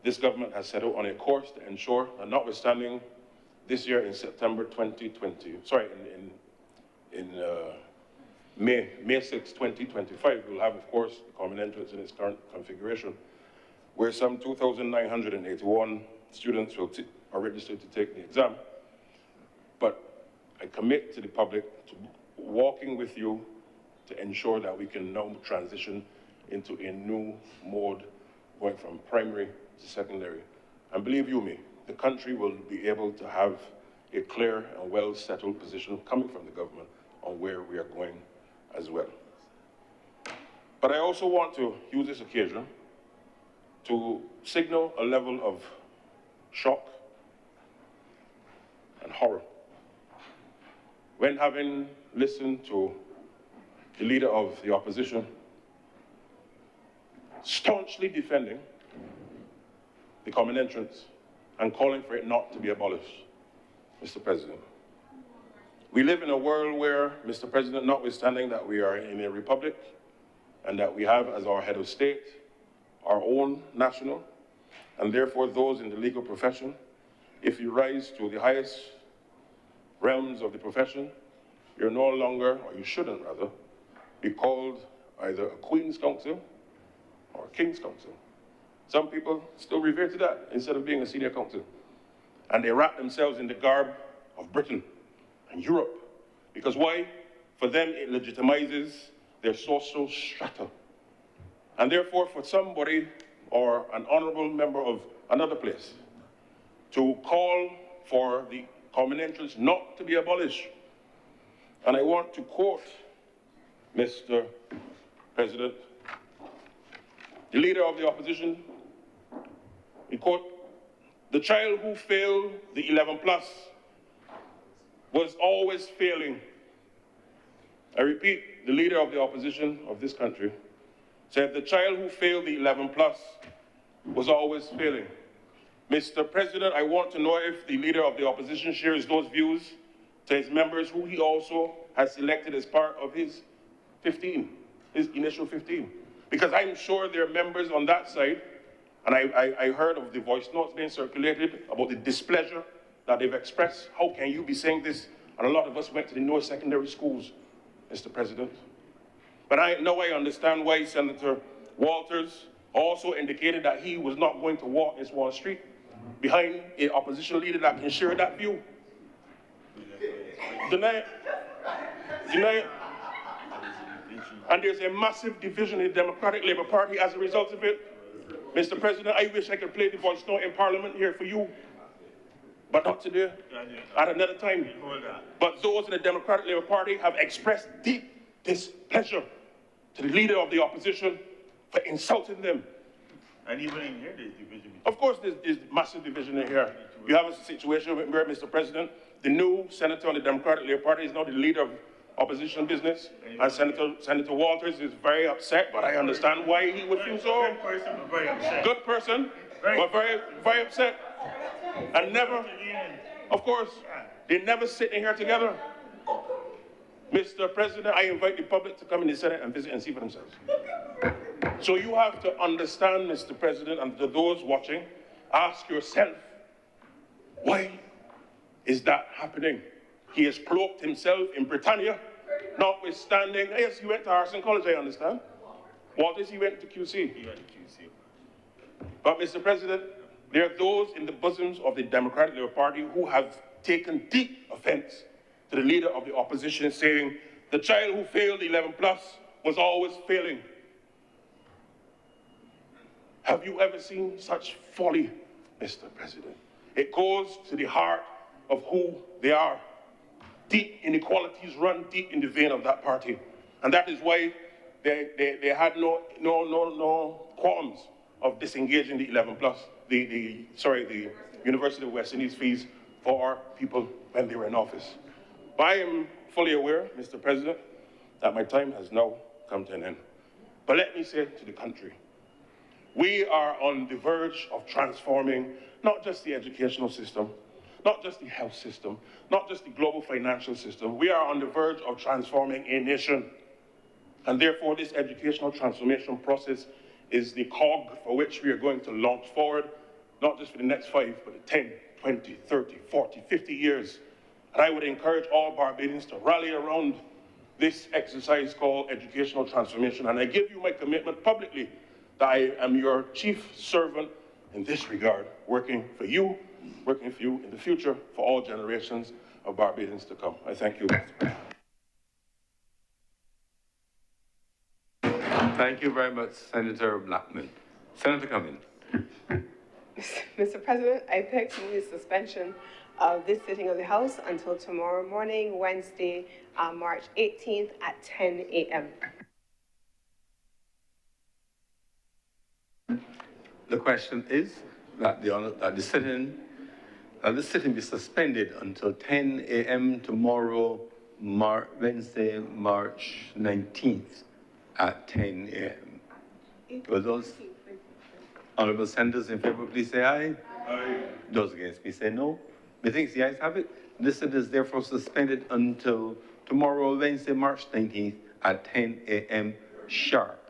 this government has set out on a course to ensure that notwithstanding this year in September 2020, May 6, 2025, we'll have, of course, the common entrance in its current configuration, where some 2,981 students are registered to take the exam. But I commit to the public to walking with you to ensure that we can now transition into a new mode going from primary to secondary. And believe you me, the country will be able to have a clear and well-settled position coming from the government on where we are going as well. But I also want to use this occasion to signal a level of shock and horror when, having listened to the leader of the opposition staunchly defending the common entrance and calling for it not to be abolished, Mr. President. We live in a world where, Mr. President, notwithstanding that we are in a republic and that we have as our head of state our own national, and therefore those in the legal profession, if you rise to the highest realms of the profession, you're no longer, or you shouldn't rather, be called either a Queen's Counsel or a King's Counsel. Some people still revere to that instead of being a senior counsel. And they wrap themselves in the garb of Britain and Europe. Because why? For them, it legitimizes their social strata. And therefore, for somebody or an honorable member of another place to call for the common entrance not to be abolished, and I want to quote Mr. President, the leader of the opposition, he quote, "The child who failed the 11+ was always failing." I repeat, the leader of the opposition of this country said the child who failed the 11+ was always failing. Mr. President, I want to know if the leader of the opposition shares those views to his members who he also has selected as part of his 15, his initial 15. Because I'm sure there are members on that side, and I heard of the voice notes being circulated about the displeasure that they've expressed. How can you be saying this? And a lot of us went to the North secondary schools, Mr. President. But now I understand why Senator Walters also indicated that he was not going to walk in Wall Street behind an opposition leader that can share that view. Deny it. And there's a massive division in the Democratic Labour Party as a result of it. Mr. President, I wish I could play the voice note in Parliament here for you, but not today, at another time. But those in the Democratic Labour Party have expressed deep displeasure to the leader of the opposition for insulting them. And even in here, there's division. Of course, there's massive division in here. You have a situation where, Mr. President, the new senator on the Democratic Labour Party is now the leader of opposition business, and Senator Walters is very upset, but I understand why he would feel so. Good person, but very upset. Good person, but very, very upset. And never, of course, they never sit in here together. Mr. President, I invite the public to come in the Senate and visit and see for themselves. So you have to understand, Mr. President, and to those watching, ask yourself, why is that happening? He has cloaked himself in Britannia, notwithstanding, yes, he went to Harrison College, I understand. Walters, he went to QC. He went to QC. But, Mr. President, there are those in the bosoms of the Democratic Labour Party who have taken deep offense to the leader of the opposition saying the child who failed the 11+ was always failing. Have you ever seen such folly, Mr. President? It goes to the heart of who they are. Deep inequalities run deep in the vein of that party. And that is why they had no qualms of disengaging the 11+, the University of West Indies fees for people when they were in office. But I am fully aware, Mr. President, that my time has now come to an end. But let me say to the country, we are on the verge of transforming not just the educational system, not just the health system, not just the global financial system. We are on the verge of transforming a nation. And therefore, this educational transformation process is the cog for which we are going to launch forward not just for the next 5, but the 10, 20, 30, 40, 50 years. And I would encourage all Barbadians to rally around this exercise called educational transformation. And I give you my commitment publicly that I am your chief servant in this regard, working for you in the future for all generations of Barbadians to come. I thank you. Thank you very much, Senator Blackman. Senator Cummings. Mr. President, I beg to move the suspension of this sitting of the House until tomorrow morning, Wednesday, March 18th at 10 a.m. The question is that the sitting be suspended until 10 a.m. tomorrow, Wednesday, March 19th at 10 a.m. Will those honorable senators in favor, please say aye. Aye. Those against, please say no. Methinks the ayes have it. This sit is therefore suspended until tomorrow, Wednesday, March 19th at 10 a.m. sharp.